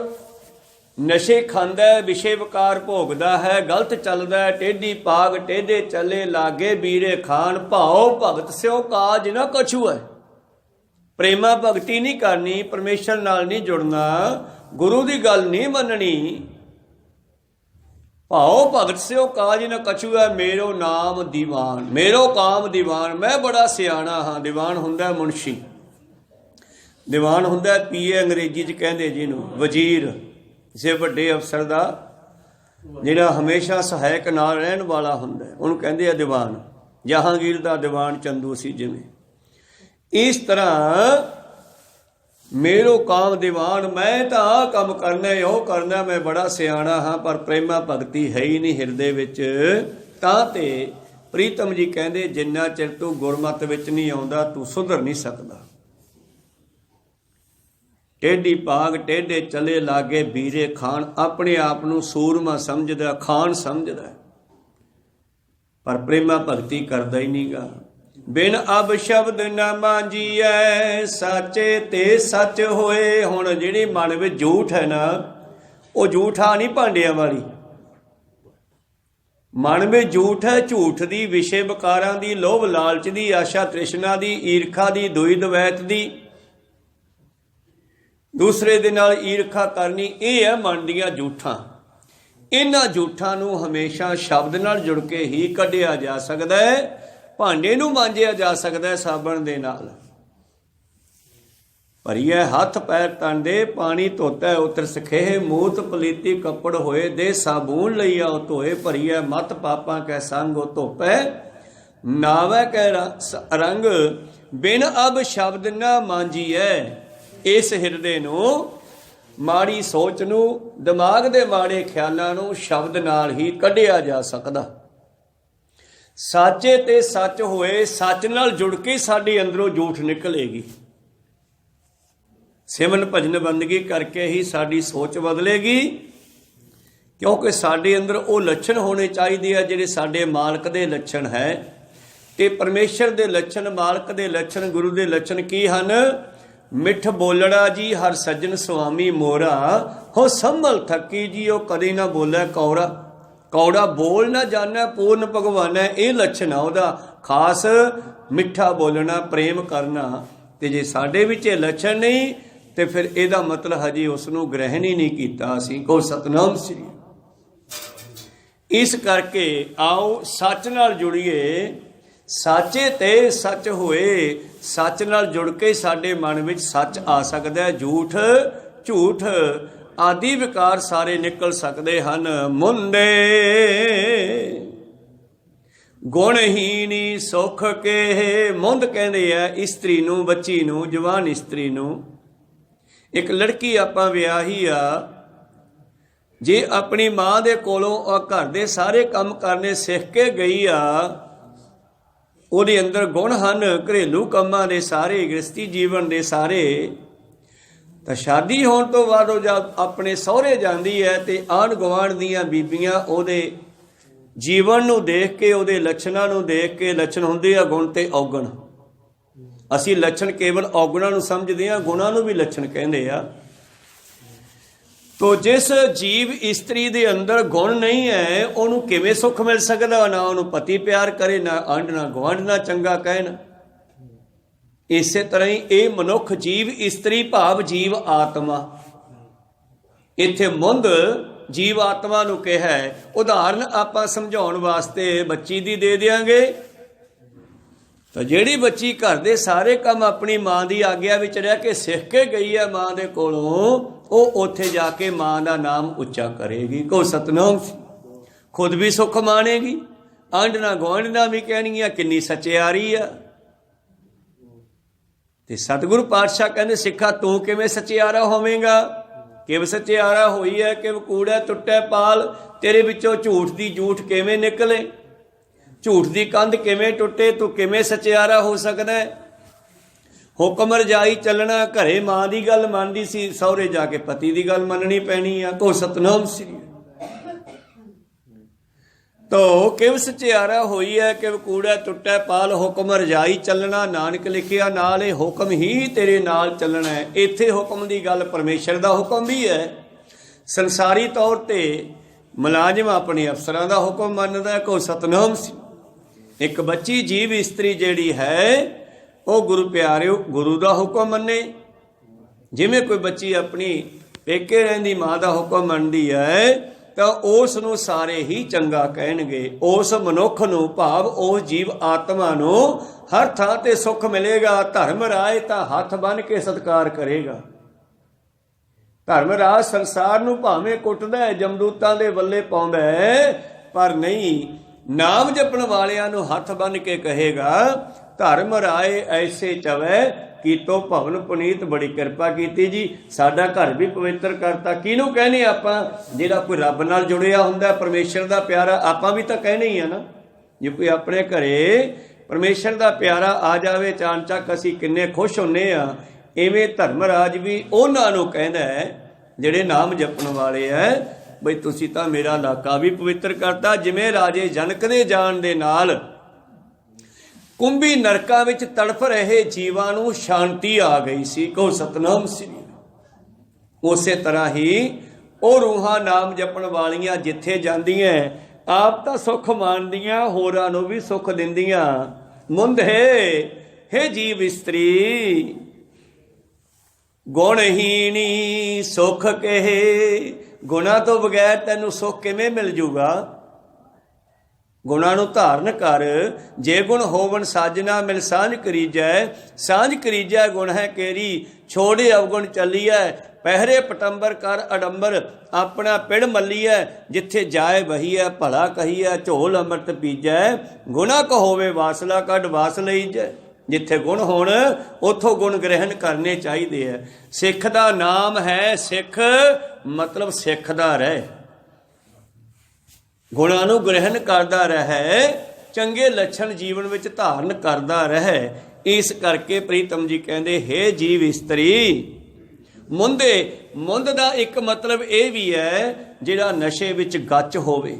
ਨਸ਼ੇ ਖਾਂਦਾ, ਵਿਸ਼ੇ ਵਿਕਾਰ ਭੋਗਦਾ ਹੈ, ਗਲਤ ਚੱਲਦਾ ਹੈ। ਟੇਢੀ ਪਾਗ ਟੇਢੇ ਚੱਲੇ ਲਾਗੇ ਵੀਰੇ ਖਾਨ। ਭਾਉ ਭਗਤ ਸਿਓ ਕਾਜ ਨਾ ਕਛੂ ਹੈ। ਪ੍ਰੇਮਾ ਭਗਤੀ ਨਹੀਂ ਕਰਨੀ, ਪਰਮੇਸ਼ਰ ਨਾਲ ਨਹੀਂ ਜੁੜਨਾ, ਗੁਰੂ ਦੀ ਗੱਲ ਨਹੀਂ ਮੰਨਣੀ। ਭਾਉ ਭਗਤ ਸਿਓ ਕਾਜ ਨਾ ਕਛੂ ਹੈ। ਮੇਰੋ ਨਾਮ ਦੀਵਾਨ, ਮੇਰੋ ਕਾਮ ਦੀਵਾਨ। ਮੈਂ ਬੜਾ ਸਿਆਣਾ ਹਾਂ। ਦੀਵਾਨ ਹੁੰਦਾ ਮੁਨਸ਼ੀ, ਦੀਵਾਨ ਹੁੰਦਾ ਪੀਏ, ਅੰਗਰੇਜ਼ੀ 'ਚ ਕਹਿੰਦੇ ਜਿਹਨੂੰ, ਵਜ਼ੀਰ, ਕਿਸੇ ਵੱਡੇ ਅਫਸਰ ਦਾ ਜਿਹੜਾ ਹਮੇਸ਼ਾ ਸਹਾਇਕ ਨਾਲ ਰਹਿਣ ਵਾਲਾ ਹੁੰਦਾ, ਉਹਨੂੰ ਕਹਿੰਦੇ ਆ ਦੀਵਾਨ। ਜਹਾਂਗੀਰ ਦਾ ਦੀਵਾਨ ਚੰਦੂ ਸੀ ਜਿਵੇਂ। ਇਸ ਤਰ੍ਹਾਂ ਮੇਰੋ ਕਾਮ ਦੀਵਾਨ, ਮੈਂ ਤਾਂ ਆਹ ਕੰਮ ਕਰਨਾ, ਉਹ ਕਰਨਾ, ਮੈਂ ਬੜਾ ਸਿਆਣਾ ਹਾਂ, ਪਰ ਪ੍ਰੇਮਾ ਭਗਤੀ ਹੈ ਹੀ ਨਹੀਂ ਹਿਰਦੇ ਵਿੱਚ। ਤਾਂ ਤੇ ਪ੍ਰੀਤਮ ਜੀ ਕਹਿੰਦੇ ਜਿੰਨਾ ਚਿਰ ਤੂੰ ਗੁਰਮਤ ਵਿੱਚ ਨਹੀਂ ਆਉਂਦਾ ਤੂੰ ਸੁਧਰ ਨਹੀਂ ਸਕਦਾ। ਟੇਢੀ ਪਾਗ ਟੇਢੇ ਚਲੇ ਲਾਗੇ ਵੀਰੇ ਖਾਨ। ਆਪਣੇ ਆਪ ਨੂੰ ਸੂਰਮਾ ਸਮਝਦਾ, ਖਾਨ ਸਮਝਦਾ, ਪਰ ਪ੍ਰੇਮਾ ਭਗਤੀ ਕਰਦਾ ਹੀ ਨਹੀਂਗਾ। ਬਿਨ ਅਬ ਸ਼ਬਦ ਨਾ ਮਾਂਜੀਐ, ਸਾਚੇ ਤੇ ਸੱਚ ਹੋਏ। ਹੁਣ ਜਿਹੜੀ ਮਨ ਵਿੱਚ ਝੂਠ ਹੈ ਨਾ, ਉਹ ਝੂਠਾ ਨਹੀਂ ਭਾਂਡਿਆਂ ਵਾਲੀ। ਮਨ ਵਿੱਚ ਝੂਠ ਹੈ, ਝੂਠ ਦੀ, ਵਿਸ਼ੇ ਵਿਕਾਰਾਂ ਦੀ, ਲੋਭ ਲਾਲਚ ਦੀ, ਆਸ਼ਾ ਤ੍ਰਿਸ਼ਨਾ ਦੀ, ਈਰਖਾ ਦੀ, ਦੁਈ ਦਵੈਤ ਦੀ, ਦੂਸਰੇ ਦੇ ਨਾਲ ਈਰਖਾ ਕਰਨੀ। ਇਹ ਹੈ ਮਨ ਦੀਆਂ ਝੂਠਾਂ। ਇਹਨਾਂ ਝੂਠਾਂ ਨੂੰ ਹਮੇਸ਼ਾ ਸ਼ਬਦ ਨਾਲ ਜੁੜ ਕੇ ਹੀ ਕੱਢਿਆ ਜਾ ਸਕਦਾ ਹੈ। ਭਾਂਡੇ ਨੂੰ ਮਾਂਜਿਆ ਜਾ ਸਕਦਾ ਹੈ ਸਾਬਣ ਦੇ ਨਾਲ। ਭਰੀਏ ਹੱਥ ਪੈਰ ਤਨ ਦੇ, ਪਾਣੀ ਧੋਤਾ ਉਤਰ ਸਖੇ। ਮੂਤ ਪਲੀਤੀ ਕੱਪੜ ਹੋਏ, ਦੇ ਸਾਬੂਨ ਲਈਆ ਉਹ ਧੋਏ। ਭਰੀਏ ਮਤ ਪਾਪਾਂ ਕੈ ਸੰਗ ਉਹ ਧੋਪੈ, ਨਾਵੈ ਕੈ ਰੰਗ। ਬਿਨ ਅਬ ਸ਼ਬਦ ਨਾ ਮਾਂਜੀਐ। ਇਸ ਹਿਰਦੇ ਨੂੰ, ਮਾੜੀ ਸੋਚ ਨੂੰ, ਦਿਮਾਗ ਦੇ ਮਾੜੇ ਖਿਆਲਾਂ ਨੂੰ ਸ਼ਬਦ ਨਾਲ ਹੀ ਕੱਢਿਆ ਜਾ ਸਕਦਾ। ਸਾਚੇ ਤੇ ਸੱਚ ਹੋਏ, ਸੱਚ ਨਾਲ ਜੁੜ ਕੇ ਸਾਡੇ ਅੰਦਰੋਂ ਝੂਠ ਨਿਕਲੇਗੀ। ਸਿਮਰਨ ਭਜਨ ਬੰਦਗੀ ਕਰਕੇ ਹੀ ਸਾਡੀ ਸੋਚ ਬਦਲੇਗੀ, ਕਿਉਂਕਿ ਸਾਡੇ ਅੰਦਰ ਉਹ ਲੱਛਣ ਹੋਣੇ ਚਾਹੀਦੇ ਆ ਜਿਹੜੇ ਸਾਡੇ ਮਾਲਕ ਦੇ ਲੱਛਣ ਹੈ। ਤੇ ਪਰਮੇਸ਼ਰ ਦੇ ਲੱਛਣ, ਮਾਲਕ ਦੇ ਲੱਛਣ, ਗੁਰੂ ਦੇ ਲੱਛਣ ਕੀ ਹਨ? ਮਿੱਠ ਬੋਲਣਾ ਜੀ ਹਰ ਸੱਜਣ ਸੁਆਮੀ ਮੋਰਾ, ਹੋ ਸੰਭਲ ਥੱਕੀ ਜੀ ਉਹ ਕਦੇ ਨਾ ਬੋਲੇ ਕੌੜਾ। ਕੌੜਾ ਬੋਲ ਨਾ ਜਾਣਾ ਪੂਰਨ ਭਗਵਾਨ ਹੈ, ਇਹ ਲੱਛਣ ਆ ਉਹਦਾ ਖਾਸ। ਮਿੱਠਾ ਬੋਲਣਾ, ਪ੍ਰੇਮ ਕਰਨਾ। ਤੇ ਜੇ ਸਾਡੇ ਵਿੱਚ ਇਹ ਲੱਛਣ ਨਹੀਂ ਤੇ ਫਿਰ ਇਹਦਾ ਮਤਲਬ ਹਜੇ ਉਸ ਨੂੰ ਗ੍ਰਹਿਣ ਹੀ ਨਹੀਂ ਕੀਤਾ ਅਸੀਂ। ਕੋ ਸਤਨਾਮ ਸ੍ਰੀ। ਇਸ ਕਰਕੇ ਆਓ ਸੱਚ ਨਾਲ ਜੁੜੀਏ, ਸਾਚੇ ਤੇ ਸੱਚ ਹੋਏ। ਸੱਚ ਨਾਲ ਜੁੜ ਕੇ ਸਾਡੇ ਮਨ ਵਿੱਚ ਸੱਚ ਆ ਸਕਦਾ ਹੈ, ਝੂਠ ਆਦਿ ਵਿਕਾਰ ਸਾਰੇ ਨਿਕਲ ਸਕਦੇ ਹਨ। ਮੁੰਡੇ ਗੁਣਹੀਣੀ ਸੁਖ ਕੇ, ਮੁੰਡ ਕਹਿੰਦੇ ਆ ਇਸਤਰੀ ਨੂੰ, ਬੱਚੀ ਨੂੰ, ਜਵਾਨ ਇਸਤਰੀ ਨੂੰ। ਇੱਕ ਲੜਕੀ ਆਪਾਂ ਵਿਆਹੀ ਆ, ਜੇ ਆਪਣੀ ਮਾਂ ਦੇ ਕੋਲੋਂ ਘਰ ਦੇ ਸਾਰੇ ਕੰਮ ਕਰਨੇ ਸਿੱਖ ਕੇ ਗਈ ਆ, ਉਹਦੇ ਅੰਦਰ ਗੁਣ ਹਨ ਘਰੇਲੂ ਕੰਮਾਂ ਦੇ ਸਾਰੇ, ਗ੍ਰਸਤੀ ਜੀਵਨ ਦੇ ਸਾਰੇ, ਤਾਂ ਸ਼ਾਦੀ ਹੋਣ ਤੋਂ ਬਾਅਦ ਉਹ ਜਦ ਆਪਣੇ ਸਹੁਰੇ ਜਾਂਦੀ ਹੈ ਤੇ ਆਂਢ ਗੁਆਂਢ ਦੀਆਂ ਬੀਬੀਆਂ ਉਹਦੇ ਜੀਵਨ ਨੂੰ ਦੇਖ ਕੇ, ਉਹਦੇ ਲੱਛਣਾਂ ਨੂੰ ਦੇਖ ਕੇ, ਲੱਛਣ ਹੁੰਦੇ ਆ ਗੁਣ ਤੇ ਔਗਣ। ਅਸੀਂ ਲੱਛਣ ਕੇਵਲ ਔਗਣਾਂ ਨੂੰ ਸਮਝਦੇ ਹਾਂ, ਗੁਣਾਂ ਨੂੰ ਵੀ ਲੱਛਣ ਕਹਿੰਦੇ ਆ। ਤੋ ਜਿਸ ਜੀਵ ਇਸਤਰੀ ਦੇ ਅੰਦਰ ਗੁਣ ਨਹੀਂ ਹੈ, ਉਹਨੂੰ ਕਿਵੇਂ ਸੁੱਖ ਮਿਲ ਸਕਦਾ? ਨਾ ਉਹਨੂੰ ਪਤੀ ਪਿਆਰ ਕਰੇ, ਨਾ ਆਂਢ ਨਾ ਗੁਆਂਢ ਨਾ ਚੰਗਾ ਕਹਿਣ। ਇਸੇ ਤਰ੍ਹਾਂ ਹੀ ਇਹ ਮਨੁੱਖ ਜੀਵ ਇਸਤਰੀ ਭਾਵ ਜੀਵ ਆਤਮਾ, ਇੱਥੇ ਮੁੰਦ ਜੀਵ ਆਤਮਾ ਨੂੰ ਕਿਹਾ ਹੈ। ਉਦਾਹਰਨ ਆਪਾਂ ਸਮਝਾਉਣ ਵਾਸਤੇ ਬੱਚੀ ਦੀ ਦੇ ਦਿਆਂਗੇ। ਤਾਂ ਜਿਹੜੀ ਬੱਚੀ ਘਰ ਦੇ ਸਾਰੇ ਕੰਮ ਆਪਣੀ ਮਾਂ ਦੀ ਆਗਿਆ ਵਿੱਚ ਰਹਿ ਕੇ ਸਿੱਖ ਕੇ ਗਈ ਹੈ ਮਾਂ ਦੇ ਕੋਲੋਂ, ਉਹ ਉੱਥੇ ਜਾ ਕੇ ਮਾਂ ਦਾ ਨਾਮ ਉੱਚਾ ਕਰੇਗੀ। ਕੋ ਸਤਨਾਮ। ਖੁਦ ਵੀ ਸੁੱਖ ਮਾਣੇਗੀ, ਆਂਢ ਨਾ ਗੁਆਂਢ ਨਾ ਵੀ ਕਹਿਣਗੀਆਂ ਕਿੰਨੀ ਸੱਚਿਆਰੀ ਆ। ਤੇ ਸਤਿਗੁਰੂ ਪਾਤਸ਼ਾਹ ਕਹਿੰਦੇ ਸਿੱਖਾ ਤੂੰ ਕਿਵੇਂ ਸੱਚਿਆਰਾ ਹੋਵੇਂਗਾ? ਕਿਵੇਂ ਸੱਚਿਆਰਾ ਹੋਈ ਹੈ ਕਿ ਕੂੜਾ ਟੁੱਟੇ ਪਾਲ, ਤੇਰੇ ਵਿੱਚੋਂ ਝੂਠ ਦੀ ਝੂਠ ਕਿਵੇਂ ਨਿਕਲੇ? ਝੂਠ ਦੀ ਕੰਧ ਕਿਵੇਂ ਟੁੱਟੇ? ਤੂੰ ਕਿਵੇਂ ਸੱਚਿਆਰਾ ਹੋ ਸਕਦਾ ਹੈ? ਹੁਕਮ ਰਜਾਈ ਚੱਲਣਾ, ਘਰੇ ਮਾਂ ਦੀ ਗੱਲ ਮੰਨਦੀ ਸੀ, ਸਹੁਰੇ ਜਾ ਕੇ ਪਤੀ ਦੀ ਗੱਲ ਮੰਨਣੀ ਪੈਣੀ ਆ। ਕੋ ਸਤਨਾਮ ਸ੍ਰੀ। ਤੋ ਕਿਵੇਂ ਸੱਚਿਆਰਾ ਹੋਈ ਹੈ ਕਿ ਕੂੜਾ ਟੁੱਟੇ ਪਾਲ, ਹੁਕਮ ਰਜਾਈ ਚੱਲਣਾ। ਨਾਨਕ ਲਿਖਿਆ ਨਾਲ ਇਹ ਹੁਕਮ ਹੀ ਤੇਰੇ ਨਾਲ ਚੱਲਣਾ ਹੈ। ਇੱਥੇ ਹੁਕਮ ਦੀ ਗੱਲ ਪਰਮੇਸ਼ਰ ਦਾ ਹੁਕਮ ਵੀ ਹੈ। ਸੰਸਾਰੀ ਤੌਰ ਤੇ ਮੁਲਾਜ਼ਮ ਆਪਣੇ ਅਫਸਰਾਂ ਦਾ ਹੁਕਮ ਮੰਨਦਾ। ਕੋ ਸਤਨਾਮ ਸ੍ਰੀ। ਇੱਕ ਬੱਚੀ ਜੀਵ ਇਸਤਰੀ ਜਿਹੜੀ ਹੈ ਉਹ ਗੁਰੂ ਪਿਆਰਿਓ ਗੁਰੂ ਦਾ ਹੁਕਮ ਮੰਨੇ। ਜਿਵੇਂ ਕੋਈ ਬੱਚੀ ਆਪਣੀ ਪੇਕੇ ਰਹਿੰਦੀ ਮਾਂ ਦਾ ਹੁਕਮ ਮੰਨਦੀ ਹੈ ਤਾਂ ਉਸ ਨੂੰ ਸਾਰੇ ਹੀ ਚੰਗਾ ਕਹਿਣਗੇ। ਉਸ ਮਨੁੱਖ ਨੂੰ ਭਾਵ ਉਸ ਜੀਵ ਆਤਮਾ ਨੂੰ ਹਰ ਥਾਂ ਤੇ ਸੁੱਖ ਮਿਲੇਗਾ। ਧਰਮ ਰਾਏ ਤਾਂ ਹੱਥ ਬੰਨ੍ਹ ਕੇ ਸਤਿਕਾਰ ਕਰੇਗਾ। ਧਰਮ ਰਾਜ ਸੰਸਾਰ ਨੂੰ ਭਾਵੇਂ ਕੁੱਟਦਾ ਹੈ, ਜਮਦੂਤਾਂ ਦੇ ਵੱਲੇ ਪਾਉਂਦਾ ਹੈ, ਪਰ ਨਹੀਂ, ਨਾਮ ਜਪਣ ਵਾਲਿਆਂ ਨੂੰ ਹੱਥ ਬੰਨ੍ਹ ਕੇ ਕਹੇਗਾ ਧਰਮ ਰਾਏ ਐਸੇ ਚਵੈ ਕੀਤੋ ਭਵਨ ਪੁਨੀਤ। ਬੜੀ ਕਿਰਪਾ ਕੀਤੀ ਜੀ, ਸਾਡਾ ਘਰ ਵੀ ਪਵਿੱਤਰ ਕਰਤਾ। ਕਿਹਨੂੰ ਕਹਿੰਦੇ ਆਪਾਂ? ਜਿਹੜਾ ਕੋਈ ਰੱਬ ਨਾਲ ਜੁੜਿਆ ਹੁੰਦਾ, ਪਰਮੇਸ਼ਰ ਦਾ ਪਿਆਰਾ, ਆਪਾਂ ਵੀ ਤਾਂ ਕਹਿੰਦੇ ਹੀ ਆ ਨਾ। ਜੇ ਕੋਈ ਆਪਣੇ ਘਰੇ ਪਰਮੇਸ਼ਰ ਦਾ ਪਿਆਰਾ ਆ ਜਾਵੇ ਚਾਣਚੱਕ, ਅਸੀਂ ਕਿੰਨੇ ਖੁਸ਼ ਹੁੰਦੇ ਆ। ਇਵੇਂ ਧਰਮ ਰਾਜ ਵੀ ਉਹਨਾਂ ਨੂੰ ਕਹਿੰਦਾ ਹੈ ਜਿਹੜੇ ਨਾਮ ਜਪਣ ਵਾਲੇ ਹੈ, ਬਈ ਤੁਸੀਂ ਤਾਂ ਮੇਰਾ ਇਲਾਕਾ ਵੀ ਪਵਿੱਤਰ ਕਰਤਾ। ਜਿਵੇਂ ਰਾਜੇ ਜਨਕ ਦੇ ਜਾਣ ਦੇ ਨਾਲ ਕੁੰਭੀ ਨਰਕਾਂ ਵਿੱਚ ਤੜਫ ਰਹੇ ਜੀਵਾਂ ਨੂੰ ਸ਼ਾਂਤੀ ਆ ਗਈ ਸੀ। ਕਹੋ ਸਤਨਾਮ ਸ੍ਰੀ। ਉਸੇ ਤਰ੍ਹਾਂ ਹੀ ਉਹ ਰੂਹਾਂ ਨਾਮ ਜਪਣ ਵਾਲੀਆਂ ਜਿੱਥੇ ਜਾਂਦੀਆਂ ਆਪ ਤਾਂ ਸੁੱਖ ਮਾਣਦੀਆਂ, ਹੋਰਾਂ ਨੂੰ ਵੀ ਸੁੱਖ ਦਿੰਦੀਆਂ। ਮੁੰਦ ਹੈ ਜੀਵ ਇਸਤਰੀ ਗੁਣਹੀਣੀ ਸੁੱਖ ਕਹੇ। ਗੁਣਾਂ ਤੋਂ ਬਗੈਰ ਤੈਨੂੰ ਸੁੱਖ ਕਿਵੇਂ ਮਿਲ ਜੂਗਾ? ਗੁਣਾਂ ਨੂੰ ਧਾਰਨ ਕਰ। ਜੇ ਗੁਣ ਹੋਵਨ ਸਾਜਨਾ ਮਿਲ ਸਾਂਝ ਕਰੀਜੈ। ਸਾਂਝ ਕਰੀਜੈ ਗੁਣ ਹੈ ਕੇਰੀ, ਛੋੜੇ ਅਵਗੁਣ ਚੱਲੀਐ। ਪਹਿਰੇ ਪਟੰਬਰ ਕਰ ਅਡੰਬਰ, ਆਪਣਾ ਪਿੜ ਮੱਲੀਐ। ਜਿੱਥੇ ਜਾਏ ਬਹੀਐ ਭਲਾ ਕਹੀਐ, ਝੋਲ ਅੰਮ੍ਰਿਤ ਪੀਜੈ। ਗੁਣਾ ਕੋ ਹੋਵੇ ਵਾਸਲਾ ਕੱਢ ਵਾਸ ਲਈਜੈ। ਜਿੱਥੇ ਗੁਣ ਹੋਣ ਉੱਥੋਂ ਗੁਣ ਗ੍ਰਹਿਣ ਕਰਨੇ ਚਾਹੀਦੇ ਹੈ। ਸਿੱਖ ਦਾ ਨਾਮ ਹੈ ਸਿੱਖ, ਮਤਲਬ ਸਿੱਖਦਾ ਰਹਿ, ਗੁਣਾਂ ਨੂੰ ਗ੍ਰਹਿਣ ਕਰਦਾ ਰਹੇ, ਚੰਗੇ ਲੱਛਣ ਜੀਵਨ ਵਿੱਚ ਧਾਰਨ ਕਰਦਾ ਰਹੇ। ਇਸ ਕਰਕੇ ਪ੍ਰੀਤਮ ਜੀ ਕਹਿੰਦੇ, ਹੇ ਜੀਵ ਇਸਤਰੀ, ਮੁੰਦ ਦਾ ਇੱਕ ਮਤਲਬ ਇਹ ਵੀ ਹੈ ਜਿਹੜਾ ਨਸ਼ੇ ਵਿੱਚ ਗੱਚ ਹੋਵੇ,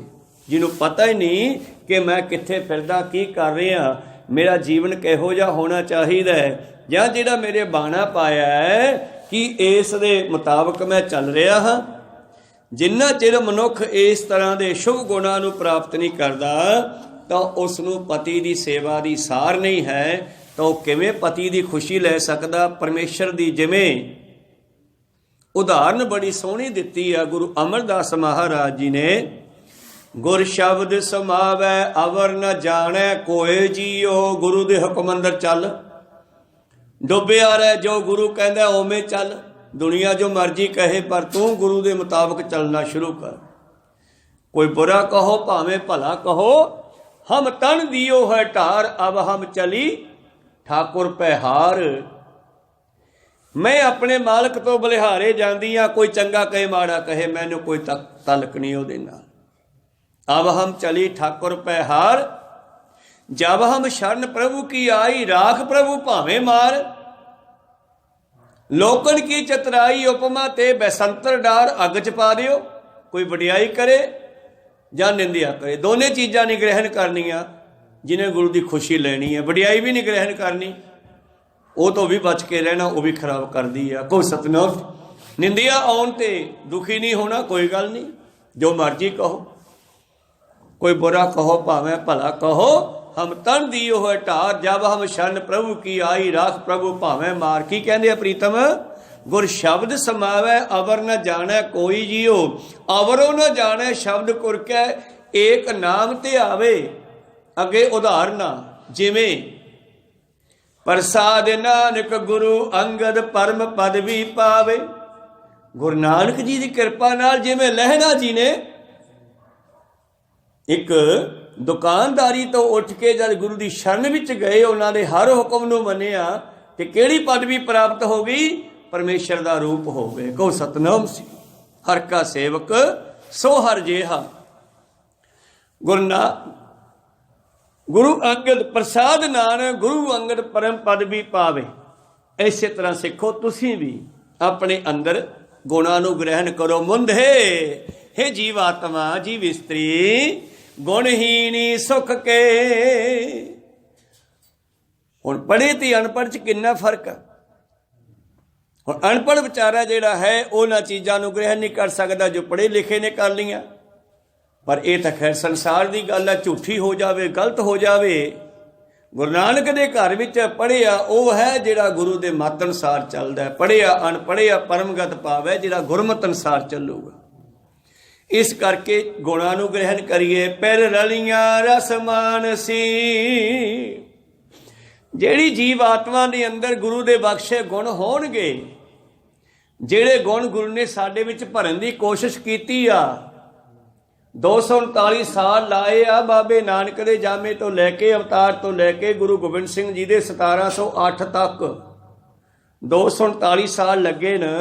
ਜਿਹਨੂੰ ਪਤਾ ਹੀ ਨਹੀਂ ਕਿ ਮੈਂ ਕਿੱਥੇ ਫਿਰਦਾ, ਕੀ ਕਰ ਰਿਹਾ, ਮੇਰਾ ਜੀਵਨ ਕਿਹੋ ਜਿਹਾ ਹੋਣਾ ਚਾਹੀਦਾ ਹੈ, ਜਾਂ ਜਿਹੜਾ ਮੇਰੇ ਬਾਣਾ ਪਾਇਆ ਹੈ ਕਿ ਇਸ ਦੇ ਮੁਤਾਬਕ ਮੈਂ ਚੱਲ ਰਿਹਾ ਹਾਂ। ਜਿੰਨਾ ਚਿਰ ਮਨੁੱਖ ਇਸ ਤਰ੍ਹਾਂ ਦੇ ਸ਼ੁਭ ਗੁਣਾਂ ਨੂੰ ਪ੍ਰਾਪਤ ਨਹੀਂ ਕਰਦਾ ਤਾਂ ਉਸ ਨੂੰ ਪਤੀ ਦੀ ਸੇਵਾ ਦੀ ਸਾਰ ਨਹੀਂ ਹੈ, ਤਾਂ ਉਹ ਕਿਵੇਂ ਪਤੀ ਦੀ ਖੁਸ਼ੀ ਲੈ ਸਕਦਾ। ਪਰਮੇਸ਼ਰ ਦੀ ਜਿਵੇਂ ਉਦਾਹਰਨ ਬੜੀ ਸੋਹਣੀ ਦਿੱਤੀ ਆ ਗੁਰੂ ਅਮਰਦਾਸ ਮਹਾਰਾਜ ਜੀ ਨੇ, ਗੁਰ ਸ਼ਬਦ ਸਮਾਵੈ ਅਵਰ ਨ ਜਾਣੈ ਕੋਇ ਜੀਓ। ਗੁਰੂ ਦੇ ਹੁਕਮ ਅੰਦਰ ਚੱਲ, ਡੁੱਬਿਆ ਰਹਿ, ਜੋ ਗੁਰੂ ਕਹਿੰਦਾ ਉਵੇਂ ਚੱਲ। ਦੁਨੀਆ ਜੋ ਮਰਜ਼ੀ ਕਹੇ ਪਰ ਤੂੰ ਗੁਰੂ ਦੇ ਮੁਤਾਬਕ ਚੱਲਣਾ ਸ਼ੁਰੂ ਕਰ। ਕੋਈ ਬੁਰਾ ਕਹੋ ਭਾਵੇਂ ਭਲਾ ਕਹੋ, ਹਮ ਤਨ ਦਿਓ ਹੈ ਢਾਰ, ਅਬ ਹਮ ਚਲੀ ਠਾਕੁਰ ਪਹਿਹਾਰ। ਮੈਂ ਆਪਣੇ ਮਾਲਕ ਤੋਂ ਬਲਿਹਾਰੇ ਜਾਂਦੀ ਹਾਂ, ਕੋਈ ਚੰਗਾ ਕਹੇ ਮਾੜਾ ਕਹੇ, ਮੈਨੂੰ ਕੋਈ ਤਲਕ ਨਹੀਂ ਉਹਦੇ ਨਾਲ। ਅਬ ਹਮ ਚਲੀ ਠਾਕੁਰ ਪਹਿਹਾਰ, ਜਬ ਹਮ ਸ਼ਰਨ ਪ੍ਰਭੂ ਕੀ ਆਈ, ਰਾਖ ਪ੍ਰਭੂ ਭਾਵੇਂ ਮਾਰ। ਲੋਕਨ ਕੀ ਚਤਰਾਈ ਉਪਮਾ ਤੇ ਬੈਸੰਤਰ ਡਾਰ, ਅੱਗ ਚ ਪਾ ਦਿਓ। ਕੋਈ ਵਡਿਆਈ ਕਰੇ ਜਾਂ ਨਿੰਦਿਆ ਕਰੇ, ਦੋਨੇ ਚੀਜ਼ਾਂ ਨਹੀਂ ਗ੍ਰਹਿਣ ਕਰਨੀਆਂ। ਜਿਹਨੇ ਗੁਰੂ ਦੀ ਖੁਸ਼ੀ ਲੈਣੀ ਹੈ, ਵਡਿਆਈ ਵੀ ਨਹੀਂ ਗ੍ਰਹਿਣ ਕਰਨੀ, ਉਹ ਤੋਂ ਵੀ ਬਚ ਕੇ ਰਹਿਣਾ, ਉਹ ਵੀ ਖਰਾਬ ਕਰਦੀ ਆ। ਕੋਈ ਸਤਨਾਮ, ਨਿੰਦਿਆ ਆਉਣ ਤੇ ਦੁਖੀ ਨਹੀਂ ਹੋਣਾ, ਕੋਈ ਗੱਲ ਨਹੀਂ, ਜੋ ਮਰਜ਼ੀ ਕਹੋ, ਕੋਈ ਬੁਰਾ ਕਹੋ ਭਾਵੇਂ ਭਲਾ ਕਹੋ, ਹਮ ਤਨ ਦਿਓ ਹੋਏ ਢਾਰ, ਜਬ ਹਮ ਸ਼ਰਨ ਪ੍ਰਭੂ ਕੀ ਆਈ, ਰਾਖ ਪ੍ਰਭੂ ਭਾਵੇਂ ਮਾਰ। ਕੀ ਕਹਿੰਦੇ ਆ ਪ੍ਰੀਤਮ, ਗੁਰ ਸ਼ਬਦ ਸਮਾਵੈ ਅਵਰ ਨ ਜਾਣੈ ਕੋਈ ਜੀਓ। ਅਵਰੋ ਨ ਜਾਣੈ ਸ਼ਬਦ ਕੁਰ ਕੈ, ਏਕ ਨਾਮ ਤੇ ਆਵੇ। ਅੱਗੇ ਉਦਾਹਰਨਾਂ, ਜਿਵੇਂ ਪ੍ਰਸਾਦ ਨਾਨਕ ਗੁਰੂ ਅੰਗਦ ਪਰਮ ਪਦਵੀ ਪਾਵੇ। ਗੁਰੂ ਨਾਨਕ ਜੀ ਦੀ ਕਿਰਪਾ ਨਾਲ ਜਿਵੇਂ ਲਹਿਣਾ ਜੀ ਨੇ ਇੱਕ ਦੁਕਾਨਦਾਰੀ ਤੋਂ ਉੱਠ ਕੇ ਜਦ ਗੁਰੂ ਦੀ ਸ਼ਰਨ ਵਿੱਚ ਗਏ, ਉਹਨਾਂ ਦੇ ਹਰ ਹੁਕਮ ਨੂੰ ਮੰਨਿਆ, ਤੇ ਕਿਹੜੀ ਪਦਵੀ ਪ੍ਰਾਪਤ ਹੋ ਗਈ, ਪਰਮੇਸ਼ਰ ਦਾ ਰੂਪ ਹੋ ਗਏ। ਕਹੋ ਸਤਨਾਮ ਸੀ। ਹਰ ਕਾ ਸੇਵਕ ਸੋ ਹਰ ਜੇਹਾ। ਗੁਰੂ ਅੰਗਦ ਪ੍ਰਸਾਦ ਨਾਨਕ ਗੁਰੂ ਅੰਗਦ ਪਰਮ ਪਦਵੀ ਪਾਵੇ। ਇਸੇ ਤਰ੍ਹਾਂ ਸਿੱਖੋ ਤੁਸੀਂ ਵੀ ਆਪਣੇ ਅੰਦਰ ਗੁਣਾਂ ਨੂੰ ਗ੍ਰਹਿਣ ਕਰੋ। ਮੁੰਧੇ ਹੇ ਜੀਵ ਆਤਮਾ, ਜੀਵ ਇਸਤਰੀ, ਗੁਣਹੀਣੀ ਸੁਖ ਕੇ। ਹੁਣ ਪੜ੍ਹੇ ਤੇ ਅਨਪੜ੍ਹ 'ਚ ਕਿੰਨਾ ਫਰਕ ਆ। ਹੁਣ ਅਨਪੜ੍ਹ ਵਿਚਾਰਾ ਜਿਹੜਾ ਹੈ ਉਹਨਾਂ ਚੀਜ਼ਾਂ ਨੂੰ ਗ੍ਰਹਿਣ ਨਹੀਂ ਕਰ ਸਕਦਾ ਜੋ ਪੜ੍ਹੇ ਲਿਖੇ ਨੇ ਕਰ ਲਈਆਂ। ਪਰ ਇਹ ਤਾਂ ਖੈਰ ਸੰਸਾਰ ਦੀ ਗੱਲ ਹੈ, ਝੂਠੀ ਹੋ ਜਾਵੇ, ਗਲਤ ਹੋ ਜਾਵੇ। ਗੁਰੂ ਨਾਨਕ ਦੇ ਘਰ ਵਿੱਚ ਪੜ੍ਹਿਆ ਉਹ ਹੈ ਜਿਹੜਾ ਗੁਰੂ ਦੇ ਮਤ ਅਨੁਸਾਰ ਚੱਲਦਾ। ਪੜ੍ਹਿਆ ਅਨਪੜ੍ਹਿਆ ਪਰਮਗਤ ਪਾਵੇ, ਜਿਹੜਾ ਗੁਰਮਤਿ ਅਨੁਸਾਰ ਚੱਲੂਗਾ। ਇਸ ਕਰਕੇ ਗੁਣਾਂ ਨੂੰ ਗ੍ਰਹਿਣ ਕਰੀਏ। ਪਿਰ ਰਲੀਆਂ ਰਸ ਮਾਨਸੀ, ਜਿਹੜੀ ਜੀਵ ਆਤਮਾ ਦੇ ਅੰਦਰ ਗੁਰੂ ਦੇ ਬਖਸ਼ੇ ਗੁਣ ਹੋਣਗੇ, ਜਿਹੜੇ ਗੁਣ ਗੁਰੂ ਨੇ ਸਾਡੇ ਵਿੱਚ ਭਰਨ ਦੀ ਕੋਸ਼ਿਸ਼ ਕੀਤੀ ਆ। 239 ਸਾਲ ਲਾਏ ਆ ਬਾਬੇ ਨਾਨਕ ਦੇ ਜਾਮੇ ਤੋਂ ਲੈ ਕੇ, ਅਵਤਾਰ ਤੋਂ ਲੈ ਕੇ ਗੁਰੂ ਗੋਬਿੰਦ ਸਿੰਘ ਜੀ ਦੇ 1708 ਤੱਕ 239 ਸਾਲ ਲੱਗੇ ਨੇ।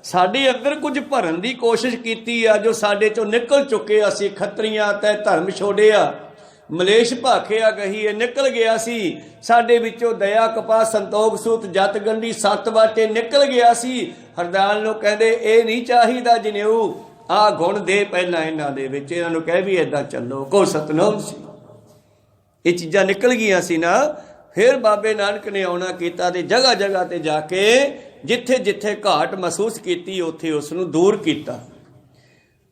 ਸਾਡੇ ਅੰਦਰ ਕੁਝ ਭਰਨ ਦੀ ਕੋਸ਼ਿਸ਼ ਕੀਤੀ ਆ, ਜੋ ਸਾਡੇ ਚੋਂ ਨਿਕਲ ਚੁੱਕੇ। ਅਸੀਂ ਖੱਤਰੀਆਂ ਤੈ ਧਰਮ ਛੋੜਿਆ, ਮਲੇਸ਼ ਭਾਖਿਆ ਗਹੀਏ ਨਿਕਲ ਗਿਆ ਸੀ। ਸਾਡੇ ਵਿੱਚੋਂ ਦਇਆ ਕਪਾਹ ਸੰਤੋਖ ਸੂਤ ਜਤ ਗੰਢੀ ਸੱਤ ਬਾਟੇ ਨਿਕਲ ਗਿਆ ਸੀ। ਹਰਦਾਲ ਨੂੰ ਕਹਿੰਦੇ ਇਹ ਨਹੀਂ ਚਾਹੀਦਾ ਜਨੇਊ, ਆਹ ਗੁਣ ਦੇ ਪਹਿਲਾਂ ਇਹਨਾਂ ਦੇ ਵਿੱਚ, ਇਹਨਾਂ ਨੂੰ ਕਹਿ ਵੀ ਏਦਾਂ ਚੱਲੋ। ਕੋ ਸਤਨਾਮ ਸੀ। ਇਹ ਚੀਜ਼ਾਂ ਨਿਕਲ ਗਈਆਂ ਸੀ ਨਾ। ਫਿਰ ਬਾਬੇ ਨਾਨਕ ਨੇ ਆਉਣਾ ਕੀਤਾ ਤੇ ਜਗ੍ਹਾ ਜਗ੍ਹਾ ਤੇ ਜਾ ਕੇ ਜਿੱਥੇ ਜਿੱਥੇ ਘਾਟ ਮਹਿਸੂਸ ਕੀਤੀ ਉੱਥੇ ਉਸ ਨੂੰ ਦੂਰ ਕੀਤਾ।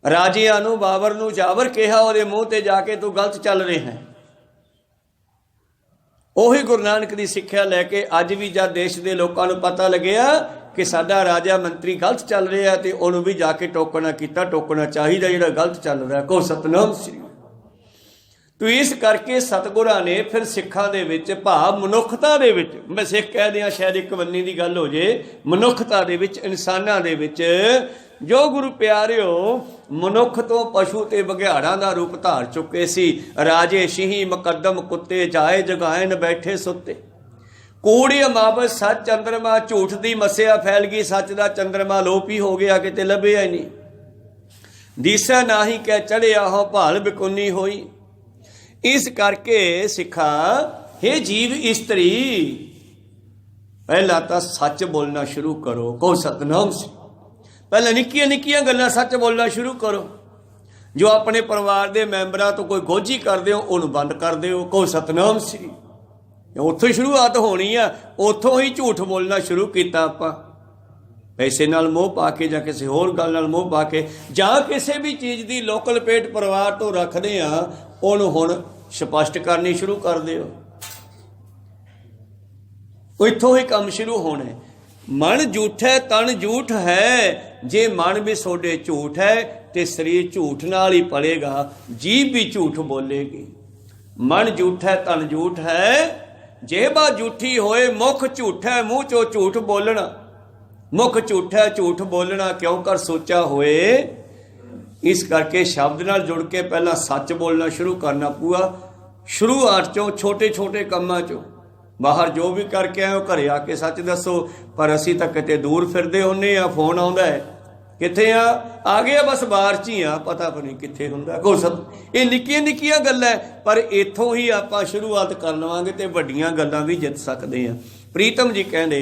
ਰਾਜਿਆਂ ਨੂੰ, ਬਾਬਰ ਨੂੰ ਜਾਬਰ ਕਿਹਾ, ਉਹਦੇ ਮੂੰਹ ਤੇ ਜਾ ਕੇ ਤੂੰ ਗਲਤ ਚੱਲ ਰਿਹਾ ਹੈ। ਉਹੀ ਗੁਰੂ ਨਾਨਕ ਦੀ ਸਿੱਖਿਆ ਲੈ ਕੇ ਅੱਜ ਵੀ ਜਦ ਦੇਸ਼ ਦੇ ਲੋਕਾਂ ਨੂੰ ਪਤਾ ਲੱਗਿਆ ਕਿ ਸਾਡਾ ਰਾਜਾ ਮੰਤਰੀ ਗਲਤ ਚੱਲ ਰਿਹਾ, ਤੇ ਉਹਨੂੰ ਵੀ ਜਾ ਕੇ ਟੋਕਣਾ ਕੀਤਾ। ਟੋਕਣਾ ਚਾਹੀਦਾ ਜਿਹੜਾ ਗਲਤ ਚੱਲ ਰਿਹਾ। ਕੋ ਸਤਨਾਮ ਸ੍ਰੀ। ਤੋ ਇਸ ਕਰਕੇ ਸਤਿਗੁਰਾਂ ਨੇ ਫਿਰ ਸਿੱਖਾਂ ਦੇ ਵਿੱਚ, ਭਾਵ ਮਨੁੱਖਤਾ ਦੇ ਵਿੱਚ, ਮੈਂ ਸਿੱਖ ਕਹਿ ਦਿਆਂ ਸ਼ਾਇਦ ਇੱਕ ਬੰਨੀ ਦੀ ਗੱਲ ਹੋ ਜੇ, ਮਨੁੱਖਤਾ ਦੇ ਵਿੱਚ, ਇਨਸਾਨਾਂ ਦੇ ਵਿੱਚ ਜੋ ਗੁਰੂ ਪਿਆਰਿਓ ਮਨੁੱਖ ਤੋਂ ਪਸ਼ੂ ਤੇ ਬਘਿਆੜਾਂ ਦਾ ਰੂਪ ਧਾਰ ਚੁੱਕੇ ਸੀ। ਰਾਜੇ ਸ਼ੀਹੀ ਮੁਕੱਦਮ ਕੁੱਤੇ ਜਾਏ ਜਗਾਇਨ ਬੈਠੇ ਸੁੱਤੇ। ਕੂੜੀ ਅਮਾਵਸ ਸੱਚ ਚੰਦਰਮਾ, ਝੂਠ ਦੀ ਮੱਸਿਆ ਫੈਲ ਗਈ, ਸੱਚ ਦਾ ਚੰਦਰਮਾ ਲੋਪ ਹੀ ਹੋ ਗਿਆ, ਕਿਤੇ ਲੱਭਿਆ ਹੀ ਨਹੀਂ। ਦੀਸਾ ਨਾਹੀ ਕਹਿ ਚੜਿਆ ਹੋ ਭਾਲ ਬਿਕੁੰਨੀ ਹੋਈ। इस करके सिखा हे जीव इस्त्री पहला तो सच बोलना शुरू करो। कहो सतनाम श्री। पहले निक्कियां निक्कियां गल्लां सच बोलना शुरू करो। जो अपने परिवार के मैंबरां तो कोई गोझी करते हो उन्होंने बंद कर दो। कहो सतनाम श्री। उत्थों शुरुआत होनी है, उत्थों ही झूठ बोलना शुरू किया आपां। पैसे नाल मोह पा के जां किसी होर गल नाल मोह पा के जां किसी भी चीज़ की लोकल पेट परिवार तो रखते हैं, उन्होंने हुण स्पष्ट करनी शुरू कर दिओ। इत्थों ही काम शुरू होना है। मन झूठ है तन झूठ है। जे मन भी सोडे झूठ है तो शरीर झूठ नाल ही पड़ेगा, जीभ भी झूठ बोलेगी। मन झूठ है तन झूठ है, जेबा झूठी होए मुख झूठ है, मूँह चो झूठ बोलना। मुख झूठा झूठ बोलना क्यों कर सोचा होए। इस करके शब्द नाल जुड़ के पहला सच बोलना शुरू करना पूआ। शुरुआत चों छोटे छोटे कामां चों बाहर जो भी करके आए हो घरे आके सच दसो। पर असी तो किते दूर फिरदे होने आ, फोन आउंदा है किथे आ गया बस बाहर च ही आ, पता नहीं किथे हुंदा। को सब ये निक्कियां निक्कियां गल्लां है, पर इत्थों ही आपां शुरुआत कर लवांगे ते वड्डियां गल्लां भी जित सकदे आ। प्रीतम जी कहंदे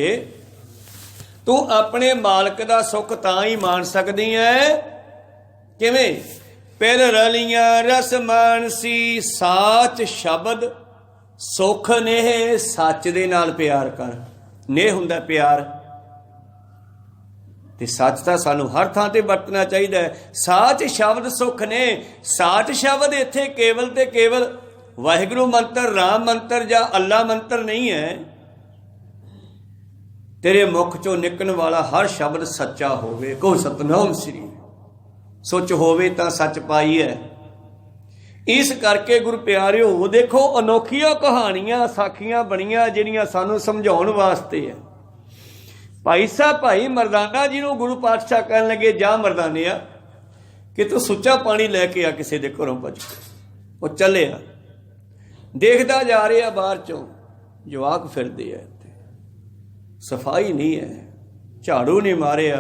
तू अपने मालक दा सुख तां ही मान सकदी है किवें। पिर रलियां रस मानसी साच शब्द सुख ने सच दे नाल प्यार कर। ने हुंदा प्यार ते सच तां सानू हर थां ते वरतना चाहिदा है। साच शब्द सुख ने। साच शब्द इत्थे केवल ते केवल वाहिगुरू मंत्र राम मंत्र जां अल्लाह मंत्र नहीं है। तेरे मुख चों निकलण वाला हर शब्द सच्चा होवे। कहो सतनाम श्री। सुच होवे तां सच पाई है। इस करके गुरु प्यारिओ देखो अनोखियां कहानियां साखियां बणियां जिहड़ियां सानू समझाउण वास्ते है। भाई साहब भाई मरदाना जी नूं गुरु पातशाह कहन लगे जा मरदानिया कि तू सुच्चा पानी लैके आ किसी दे घरों भज के। वो चले आ देखदा जा रहा बाहर चों जवाक फिरदे है, सफाई नहीं है, झाड़ू नहीं मारिया।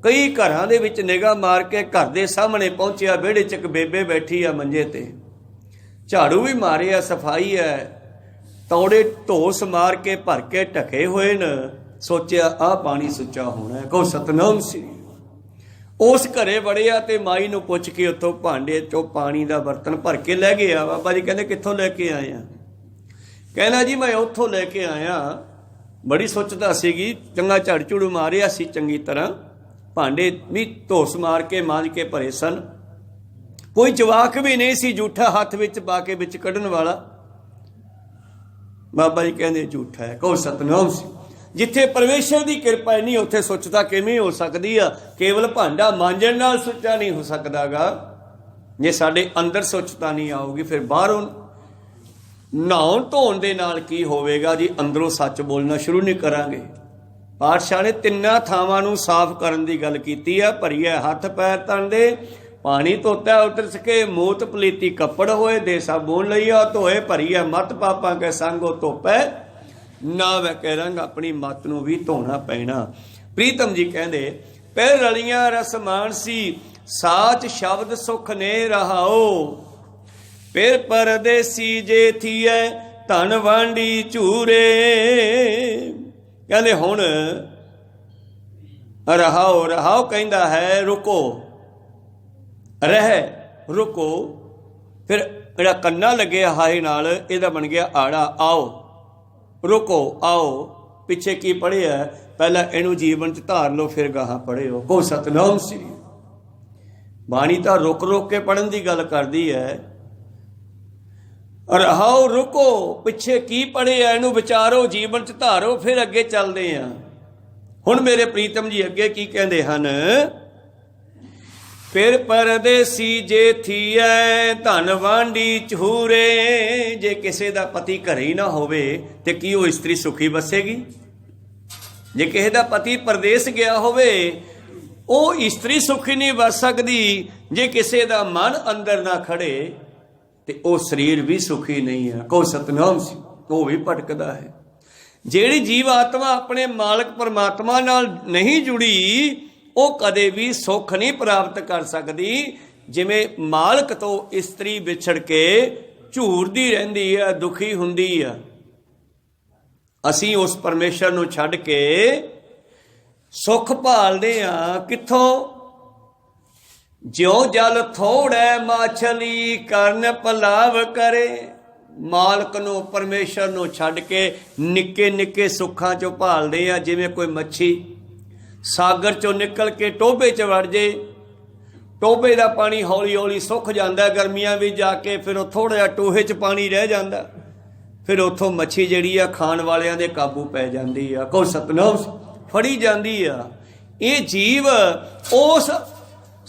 कई घरां दे विच निगाह मार के घर दे सामने पहुंचिया, विहड़े च इक बेबे बैठी आ मंजे ते, झाड़ू भी मारिया, सफाई है, तौड़े ढोस मार के भर के ढके हुए न। सोचिया आ पानी सुच्चा होना है। कहो सतनाम श्री। उस घरे वड़िया ते माई नूं पुछ के उत्थों भांडे चों पानी दा बर्तन भर के लै गया। बाबा जी कहंदे कित्थों लैके आए आ? कहना जी मैं उत्थों लैके आया। बड़ी सोचता सीगी, चंगा झाड़ झूड़ू मारिया सी चंगी तरह, भांडे भी धोस मार के मांज के भरे सन। कोई जवाक भी नहीं सी झूठा हथ विच पा के विच कढ़न वाला। बाबा जी कहंदे झूठा है। कहो सतनाम श्री। जिथे परमेश्वर की कृपा नहीं उत्थे सुचता किवें हो सकती है? केवल भांडा मांजण नाल सुच्चा नहीं हो सकता गा। जे साडे अंदर सुचता नहीं आऊगी फिर बाहरों नहाउण धोण दे नाल की होवेगा जी? अंदरों सच बोलना शुरू नहीं करांगे। पातशाह ने तिन्ना थावां नूं साफ करन दी गल कीती है। भरीए हथ पैर तन दे पानी धोता उतर सके, मूत पलीती कपड़ होए, दे साबुन लईआ धोए, भरीए मत पापां के संगो धोपै ना वै के रंग। अपनी मत नूं भी धोना पैना। प्रीतम जी कहंदे पिर रलियां रस मानसी साच शब्द सुख ने रहाओ। फिर परदेसी जे थीए धन वांडी झूरे। कहंदे हुण रहाओ, रहाओ कहंदा है रुको, रह रुको। फिर जिहड़ा कन्ना लगे हाए नाल इहदा बन गया आड़ा। आओ रुको आओ। पिछे की पढ़िया पहला इनू जीवन च धार लो फिर गाहां पढ़िओ। कहो सतनाम श्री। बाणी तां रुक रुक के पढ़न की गल करदी है। रहाओ रुको, पिछे की पढ़िया इनू विचारो, जीवन च धारो, फिर अगे चलते हैं। हुण मेरे प्रीतम जी अगे की कहंदे हन? फिर परदेसी जे थीए धन वांडी झूरे। जे किसी का पति घरे ही ना होवे ते की वो इस्त्री सुखी बसेगी? जे किसी का पति परदेस गया होवे वो इस्त्री सुखी नहीं बस सकती। जे किसी का मन अंदर ना खड़े ते वो शरीर भी सुखी नहीं है। कहो सतनाम सी। वो भी भटकदा है। जेड़ी जीव आत्मा अपने मालक परमात्मा नाल नहीं जुड़ी वो कदे भी सुख नहीं प्राप्त कर सकती। जिमें मालक तो इस्त्री विछड़ के ਝੂਰਦੀ ਰਹਿੰਦੀ ਆ, ਦੁਖੀ ਹੁੰਦੀ ਆ। ਅਸੀਂ ਉਸ ਪਰਮੇਸ਼ਰ ਨੂੰ ਛੱਡ ਕੇ ਸੁੱਖ ਭਾਲਦੇ ਆ ਕਿੱਥੋਂ? ਜਿਉ ਜਲ ਥੋੜੈ ਮਾਛਲੀ ਕਰਨ ਪਲਾਵ ਕਰੇ। ਮਾਲਕ ਨੂੰ, ਪਰਮੇਸ਼ਰ ਨੂੰ ਛੱਡ ਕੇ ਨਿੱਕੇ ਨਿੱਕੇ ਸੁੱਖਾਂ ਚੋਂ ਭਾਲਦੇ ਆ। ਜਿਵੇਂ ਕੋਈ ਮੱਛੀ ਸਾਗਰ ਚੋਂ ਨਿਕਲ ਕੇ ਟੋਭੇ 'ਚ ਵੜ ਜੇ, ਟੋਭੇ ਦਾ ਪਾਣੀ ਹੌਲੀ ਹੌਲੀ ਸੁੱਕ ਜਾਂਦਾ ਗਰਮੀਆਂ ਵਿੱਚ ਜਾ ਕੇ, ਫਿਰ ਉਹ ਥੋੜ੍ਹਾ ਜਿਹਾ ਟੋਹੇ 'ਚ ਪਾਣੀ ਰਹਿ ਜਾਂਦਾ, ਫਿਰ ਉੱਥੋਂ ਮੱਛੀ ਜਿਹੜੀ ਆ ਖਾਣ ਵਾਲਿਆਂ ਦੇ ਕਾਬੂ ਪੈ ਜਾਂਦੀ ਆ, ਕੋ ਸਤਨਾਮ ਫੜੀ ਜਾਂਦੀ ਆ। ਇਹ ਜੀਵ ਉਸ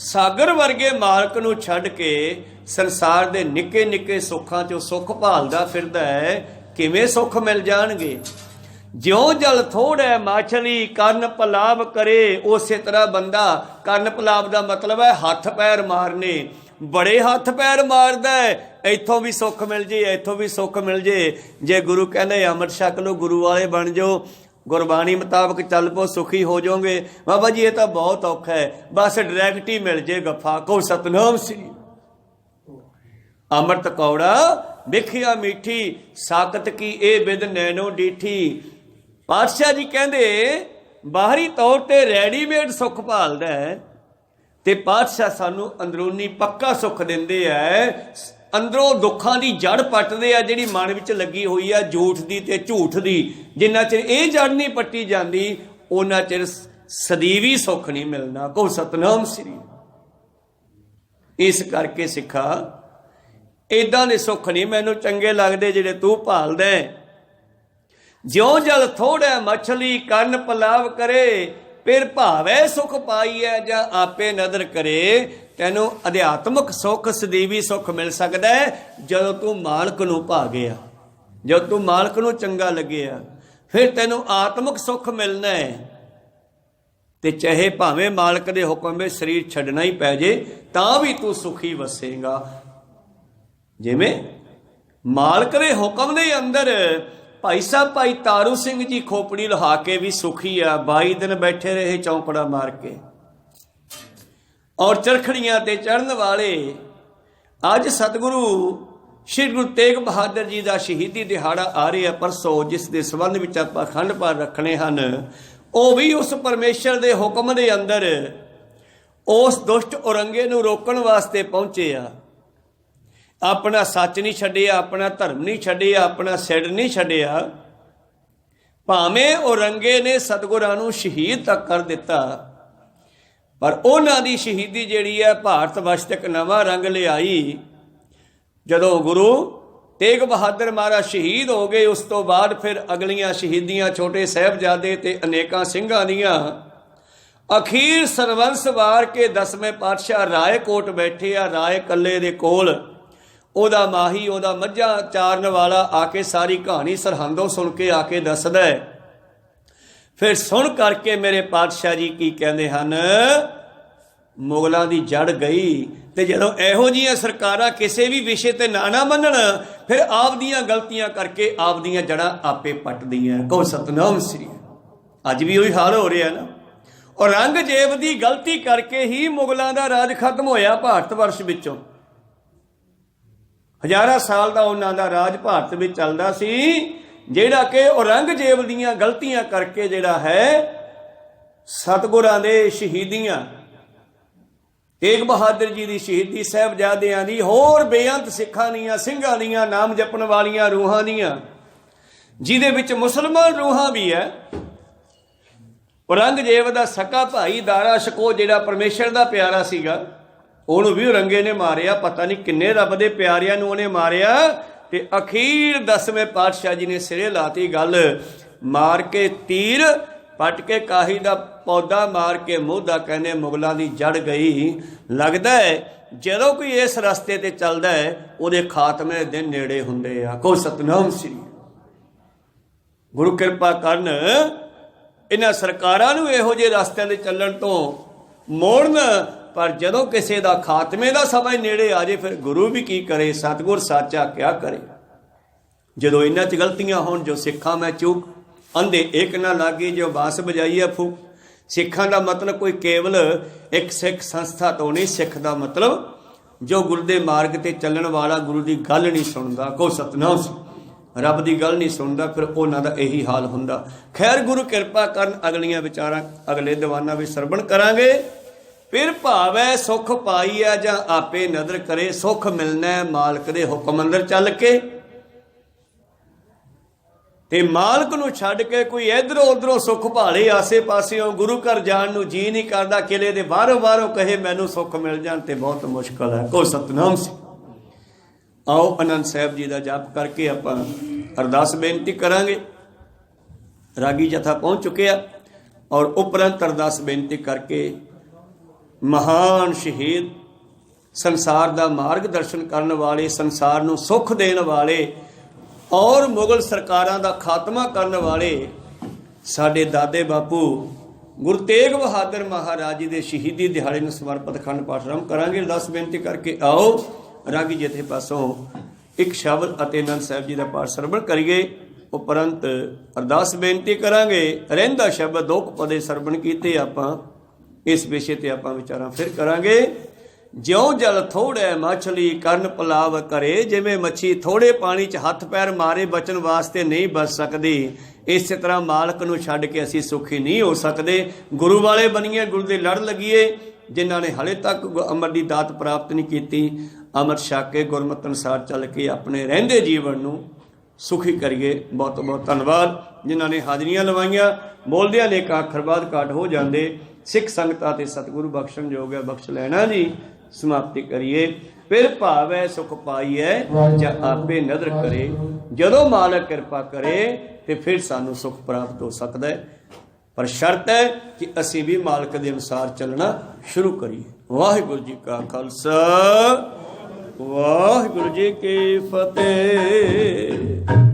ਸਾਗਰ ਵਰਗੇ ਮਾਲਕ ਨੂੰ ਛੱਡ ਕੇ ਸੰਸਾਰ ਦੇ ਨਿੱਕੇ ਨਿੱਕੇ ਸੁੱਖਾਂ 'ਚੋਂ ਸੁੱਖ ਭਾਲਦਾ ਫਿਰਦਾ ਹੈ। ਕਿਵੇਂ ਸੁੱਖ ਮਿਲ ਜਾਣਗੇ? ਜਿਉਂ ਜਲ ਥੋੜੈ ਮਾਛਲੀ ਕਰਨ ਪਲਾਵ ਕਰੇ। ਉਸੇ ਤਰ੍ਹਾਂ ਬੰਦਾ, ਕਰਨ ਪਲਾਵ ਦਾ ਮਤਲਬ ਹੈ ਹੱਥ ਪੈਰ ਮਾਰਨੇ, ਬੜੇ ਹੱਥ ਪੈਰ ਮਾਰਦਾ ਹੈ, ਇੱਥੋਂ ਵੀ ਸੁੱਖ ਮਿਲ ਜੇ, ਇੱਥੋਂ ਵੀ ਸੁੱਖ ਮਿਲ ਜੇ। ਜੇ ਗੁਰੂ ਕਹਿੰਦੇ ਅੰਮ੍ਰਿਤ ਛਕ ਲਓ, ਗੁਰੂ ਵਾਲੇ ਬਣ ਜਾਓ, ਗੁਰਬਾਣੀ ਮੁਤਾਬਕ ਚੱਲ ਪੋ, ਸੁਖੀ ਹੋ ਜਾਓਗੇ। ਬਾਬਾ ਜੀ ਇਹ ਤਾਂ ਬਹੁਤ ਔਖਾ ਹੈ, ਬਸ ਡਾਇਰੈਕਟ ਹੀ ਮਿਲ ਜੇ ਗੱਫਾ। ਕੋ ਸਤਨਾਮ ਸ੍ਰੀ। ਅੰਮ੍ਰਿਤ ਕੌੜਾ ਵੇਖਿਆ ਮੀਠੀ, ਸਾਕਤ ਕੀ ਇਹ ਬਿਦ ਨੈਣੋ ਡੀਠੀ। ਪਾਤਸ਼ਾਹ ਜੀ ਕਹਿੰਦੇ ਬਾਹਰੀ ਤੌਰ ਤੇ ਰੈਡੀਮੇਡ ਸੁੱਖ ਭਾਲਦਾ ਹੈ, ਤੇ ਪਾਤਸ਼ਾਹ ਸਾਨੂੰ ਅੰਦਰੂਨੀ ਪੱਕਾ ਸੁੱਖ ਦਿੰਦੇ ਹੈ। ਅੰਦਰੋਂ ਦੁੱਖਾਂ ਦੀ ਜੜ ਪੱਟਦੇ ਆ, ਜਿਹੜੀ ਮਨ ਵਿੱਚ ਲੱਗੀ ਹੋਈ ਆ ਝੂਠ ਦੀ ਤੇ ਝੂਠ ਦੀ। ਜਿੰਨਾ ਚਿਰ ਇਹ ਜੜ ਨਹੀਂ ਪੱਟੀ ਜਾਂਦੀ, ਉਹਨਾਂ ਚਿਰ ਸਦੀਵੀ ਸੁੱਖ ਨਹੀਂ ਮਿਲਣਾ। ਕੋ ਸਤਨਾਮ ਸ੍ਰੀ। ਇਸ ਕਰਕੇ ਸਿੱਖਾ, ਏਦਾਂ ਦੇ ਸੁੱਖ ਨਹੀਂ ਮੈਨੂੰ ਚੰਗੇ ਲੱਗਦੇ ਜਿਹੜੇ ਤੂੰ ਭਾਲਦਾ। ਜਿਉਂ ਜਲ ਥੋੜੈ ਮਛਲੀ ਕੰਨ ਪਲਾਵ ਕਰੇ, ਫਿਰ ਭਾਵੈ ਸੁਖ ਪਾਈਐ ਜਾਂ ਆਪੇ ਨਦਰ ਕਰੇ। ਤੈਨੂੰ ਅਧਿਆਤਮਕ ਸੁੱਖ, ਸਦੀਵੀ ਸੁੱਖ ਮਿਲ ਸਕਦਾ ਹੈ ਜਦੋਂ ਤੂੰ ਮਾਲਕ ਨੂੰ ਭਾ ਗਿਆ, ਜਦੋਂ ਤੂੰ ਮਾਲਕ ਨੂੰ ਚੰਗਾ ਲੱਗਿਆ, ਫਿਰ ਤੈਨੂੰ ਆਤਮਿਕ ਸੁੱਖ ਮਿਲਣਾ ਹੈ। ਤੇ ਚਾਹੇ ਭਾਵੇਂ ਮਾਲਕ ਦੇ ਹੁਕਮ ਵਿੱਚ ਸਰੀਰ ਛੱਡਣਾ ਹੀ ਪੈ ਜੇ, ਤਾਂ ਵੀ ਤੂੰ ਸੁਖੀ ਵਸੇਗਾ। ਜਿਵੇਂ ਮਾਲਕ ਦੇ ਹੁਕਮ ਦੇ ਅੰਦਰ ਭਾਈ ਸਾਹਿਬ ਭਾਈ ਤਾਰੂ ਸਿੰਘ ਜੀ ਖੋਪੜੀ ਲਹਾ ਕੇ ਵੀ ਸੁਖੀ ਆ। 22 ਦਿਨ ਬੈਠੇ ਰਹੇ ਚੌਂਕੜਾ ਮਾਰ ਕੇ, ਔਰ ਚਰਖੜੀਆਂ ਤੇ ਚੜ੍ਹਨ ਵਾਲੇ। ਅੱਜ ਸਤਿਗੁਰੂ ਸ਼੍ਰੀ ਗੁਰੂ ਤੇਗ ਬਹਾਦਰ ਜੀ ਦਾ ਸ਼ਹੀਦੀ ਦਿਹਾੜਾ ਆ ਰਿਹਾ ਪਰਸੋਂ, ਜਿਸ ਦੇ ਸੰਬੰਧ ਵਿੱਚ ਆਪਾਂ ਅਖੰਡ ਪਾਠ ਰੱਖਣੇ ਹਨ। ਉਹ ਵੀ ਉਸ ਪਰਮੇਸ਼ਰ ਦੇ ਹੁਕਮ ਦੇ ਅੰਦਰ ਉਸ ਦੁਸ਼ਟ ਔਰੰਗੇ ਨੂੰ ਰੋਕਣ ਵਾਸਤੇ ਪਹੁੰਚੇ ਆ। ਆਪਣਾ ਸੱਚ ਨਹੀਂ ਛੱਡਿਆ, ਆਪਣਾ ਧਰਮ ਨਹੀਂ ਛੱਡਿਆ, ਆਪਣਾ ਸਿਰ ਨਹੀਂ ਛੱਡਿਆ। ਭਾਵੇਂ ਔਰੰਗੇ ਨੇ ਸਤਿਗੁਰਾਂ ਨੂੰ ਸ਼ਹੀਦ ਤੱਕ ਕਰ ਦਿੱਤਾ, ਪਰ ਉਹਨਾਂ ਦੀ ਸ਼ਹੀਦੀ ਜਿਹੜੀ ਹੈ ਭਾਰਤ ਵਰਸ਼ ਤੱਕ ਨਵਾਂ ਰੰਗ ਲਿਆਈ। ਜਦੋਂ ਗੁਰੂ ਤੇਗ ਬਹਾਦਰ ਮਹਾਰਾਜ ਸ਼ਹੀਦ ਹੋ ਗਏ, ਉਸ ਤੋਂ ਬਾਅਦ ਫਿਰ ਅਗਲੀਆਂ ਸ਼ਹੀਦੀਆਂ ਛੋਟੇ ਸਾਹਿਬਜ਼ਾਦੇ ਤੇ ਅਨੇਕਾਂ ਸਿੰਘਾਂ ਦੀਆਂ। ਅਖੀਰ ਸਰਵੰਸ ਵਾਰ ਕੇ 10ਵੇਂ ਪਾਤਸ਼ਾਹ ਰਾਏਕੋਟ ਬੈਠੇ ਆ, ਰਾਏ ਕੱਲੇ ਦੇ ਕੋਲ। ਉਹਦਾ ਮਾਹੀ, ਉਹਦਾ ਮੱਝਾਂ ਚਾਰਨ ਵਾਲਾ ਆ ਕੇ ਸਾਰੀ ਕਹਾਣੀ ਸਰਹੰਦੋਂ ਸੁਣ ਕੇ ਆ ਕੇ ਦੱਸਦਾ ਹੈ। ਫਿਰ ਸੁਣ ਕਰਕੇ ਮੇਰੇ ਪਾਤਸ਼ਾਹ ਜੀ ਕੀ ਕਹਿੰਦੇ ਹਨ, ਮੁਗਲਾਂ ਦੀ ਜੜ ਗਈ। ਤੇ ਜਦੋਂ ਇਹੋ ਜਿਹੀਆਂ ਸਰਕਾਰਾਂ ਕਿਸੇ ਵੀ ਵਿਸ਼ੇ ਤੇ ਨਾ ਮੰਨਣ, ਫਿਰ ਆਪ ਦੀਆਂ ਗਲਤੀਆਂ ਕਰਕੇ ਆਪ ਦੀਆਂ ਜੜਾਂ ਆਪੇ ਪੱਟਦੀਆਂ। ਕਹੋ ਸਤਨਾਮ ਸ੍ਰੀ। ਅੱਜ ਵੀ ਉਹੀ ਹਾਲ ਹੋ ਰਿਹਾ ਨਾ। ਔਰੰਗਜ਼ੇਬ ਦੀ ਗਲਤੀ ਕਰਕੇ ਹੀ ਮੁਗਲਾਂ ਦਾ ਰਾਜ ਖਤਮ ਹੋਇਆ ਭਾਰਤ ਵਰਸ਼ ਵਿੱਚੋਂ। ਹਜ਼ਾਰਾਂ ਸਾਲ ਦਾ ਉਹਨਾਂ ਦਾ ਰਾਜ ਭਾਰਤ ਵਿੱਚ ਚੱਲਦਾ ਸੀ, ਜਿਹੜਾ ਕਿ ਔਰੰਗਜ਼ੇਬ ਦੀਆਂ ਗਲਤੀਆਂ ਕਰਕੇ ਜਿਹੜਾ ਹੈ ਸਤਿਗੁਰਾਂ ਦੇ ਸ਼ਹੀਦੀਆਂ, ਤੇਗ ਬਹਾਦਰ ਜੀ ਦੀ ਸ਼ਹੀਦੀ, ਸਾਹਿਬਜ਼ਾਦਿਆਂ ਦੀ, ਹੋਰ ਬੇਅੰਤ ਸਿੱਖਾਂ ਦੀਆਂ, ਸਿੰਘਾਂ ਦੀਆਂ, ਨਾਮ ਜਪਣ ਵਾਲੀਆਂ ਰੂਹਾਂ ਦੀਆਂ, ਜਿਹਦੇ ਵਿੱਚ ਮੁਸਲਮਾਨ ਰੂਹਾਂ ਵੀ ਹੈ। ਔਰੰਗਜ਼ੇਬ ਦਾ ਸਕਾ ਭਾਈ ਦਾਰਾ ਸ਼ਕੋ, ਜਿਹੜਾ ਪਰਮੇਸ਼ਰ ਦਾ ਪਿਆਰਾ ਸੀਗਾ, ਉਹਨੂੰ ਵੀ ਔਰੰਗੇ ਨੇ ਮਾਰਿਆ। ਪਤਾ ਨਹੀਂ ਕਿੰਨੇ ਰੱਬ ਦੇ ਪਿਆਰਿਆਂ ਨੂੰ ਉਹਨੇ ਮਾਰਿਆ। ਤੇ ਅਖੀਰ 10ਵੇਂ ਪਾਤਸ਼ਾਹ ਜੀ ਨੇ ਸਿਰੇ ਲਾਤੀ ਗੱਲ, ਮਾਰ ਕੇ ਤੀਰ, ਪੱਟ ਕੇ ਕਾਹੀ ਦਾ ਪੌਦਾ, ਮਾਰ ਕੇ ਮੋਢਾ। ਕਹਿੰਦੇ ਮੁਗਲਾਂ ਦੀ ਜੜ ਗਈ। ਲੱਗਦਾ ਹੈ ਜਦੋਂ ਕੋਈ ਇਸ ਰਸਤੇ ਤੇ ਚੱਲਦਾ ਹੈ, ਉਹਦੇ ਖਾਤਮੇ ਦੇ ਦਿਨ ਨੇੜੇ ਹੁੰਦੇ ਆ। ਕੋ ਸਤਨਾਮ ਸ੍ਰੀ। ਗੁਰੂ ਕਿਰਪਾ ਕਰਨ, ਇਹਨਾਂ ਸਰਕਾਰਾਂ ਨੂੰ ਇਹੋ ਜਿਹੇ ਰਸਤਿਆਂ ਦੇ ਚੱਲਣ ਤੋਂ ਮੋੜਨ। ਪਰ ਜਦੋਂ ਕਿਸੇ ਦਾ ਖਾਤਮੇ ਦਾ ਸਮਾਂ ਨੇੜੇ ਆ ਜੇ, ਫਿਰ ਗੁਰੂ ਵੀ ਕੀ ਕਰੇ, ਸਤਿਗੁਰ ਸਾਚਾ ਕਿਆ ਕਰੇ। ਜਦੋਂ ਇਹਨਾਂ 'ਚ ਗਲਤੀਆਂ ਹੋਣ, ਜੋ ਸਿੱਖਾਂ ਮੈਂ ਚੂਕ, ਅੰਧੇ ਇੱਕ ਨਾ ਲਾਗੇ ਜੋ ਬਾਸ ਬਜਾਈ ਆ ਫੂਕ। ਸਿੱਖਾਂ ਦਾ ਮਤਲਬ ਕੋਈ ਕੇਵਲ ਇੱਕ ਸਿੱਖ ਸੰਸਥਾ ਤੋਂ ਨਹੀਂ। ਸਿੱਖ ਦਾ ਮਤਲਬ जो गुरु के मार्ग ते चलण वाला गुरु की गल नहीं सुनता, को सतनाम सी रब की गल नहीं सुनता, फिर उन्हों का यही हाल हुंदा। खैर गुरु किरपा करन, अगलियां विचारां अगले दीवाना भी सरवण करांगे। फिर भावै सुख पाई है जां आपे नदर करे, सुख मिलना है मालक दे हुक्म अंदर चल के, ते मालक नूं छड्ड के कोई इधरों उधरों सुख भाले आसे पासियों गुरु घर जाण नूं जी नहीं करदा, किले दे बाहरों बाहरों कहे मैनूं सुख मिल जाण ते बहुत मुश्किल है। को सतनाम सी। आओ आनंद साहब जी का जाप करके आपां अरदास बेनती करांगे। रागी जथा पहुँच चुके आ और उपरंत अरदास बेनती करके महान शहीद, संसार का मार्गदर्शन करने वाले, संसार नूं सुख देण वाले और मुगल सरकारां दा खात्मा करने वाले साडे दादे बापू गुरु तेग बहादुर महाराज जी के शहीदी दिहाड़े नूं समर्पित अखंड पाठ आरंभ करांगे। अरदास बेनती करके आओ रागी जथे पासों एक शब्द अते आनंद साहब जी का पाठ सरवण करिए। उपरंत अरदास बेनती करांगे। रहिंदा शब्द दो पदे सरवण कीते आपां इस विषय ते आपां विचारां फिर करांगे। ज्यों जल थोड़े मछली करन पलाव करे, जिवें मच्छी थोड़े पानी च हथ पैर मारे बचन वास्ते नहीं बच सकती, इस तरह मालक नूं छड्ड के असीं सुखी नहीं हो सकते। गुरु वाले बनीए, गुरु दे लड़ लगिए। जिन्हां ने हले तक अमर दी दात प्राप्त नहीं कीती, अमर छक के गुरमत अनुसार चल के अपने रहिंदे जीवन नूं सुखी करिए। बहुत बहुत धन्नवाद जिन्हां ने हाजरियां लवाइयां। बोलदियां ने एक अखर बाद घाट हो जाते। सिख संगतां ते सतगुरु बख्शण जोग है, बख्श लेना जी। समाप्ति करिए। फिर भावै सुख पाईए जा आपे नदर करे, जदों मालक कृपा करे तो फिर सानू सुख प्राप्त हो सकता है। पर शर्त है कि असी भी मालक के अनुसार चलना शुरू करिए। वाहिगुरु जी का खालसा, वाहिगुरु जी की फतेह।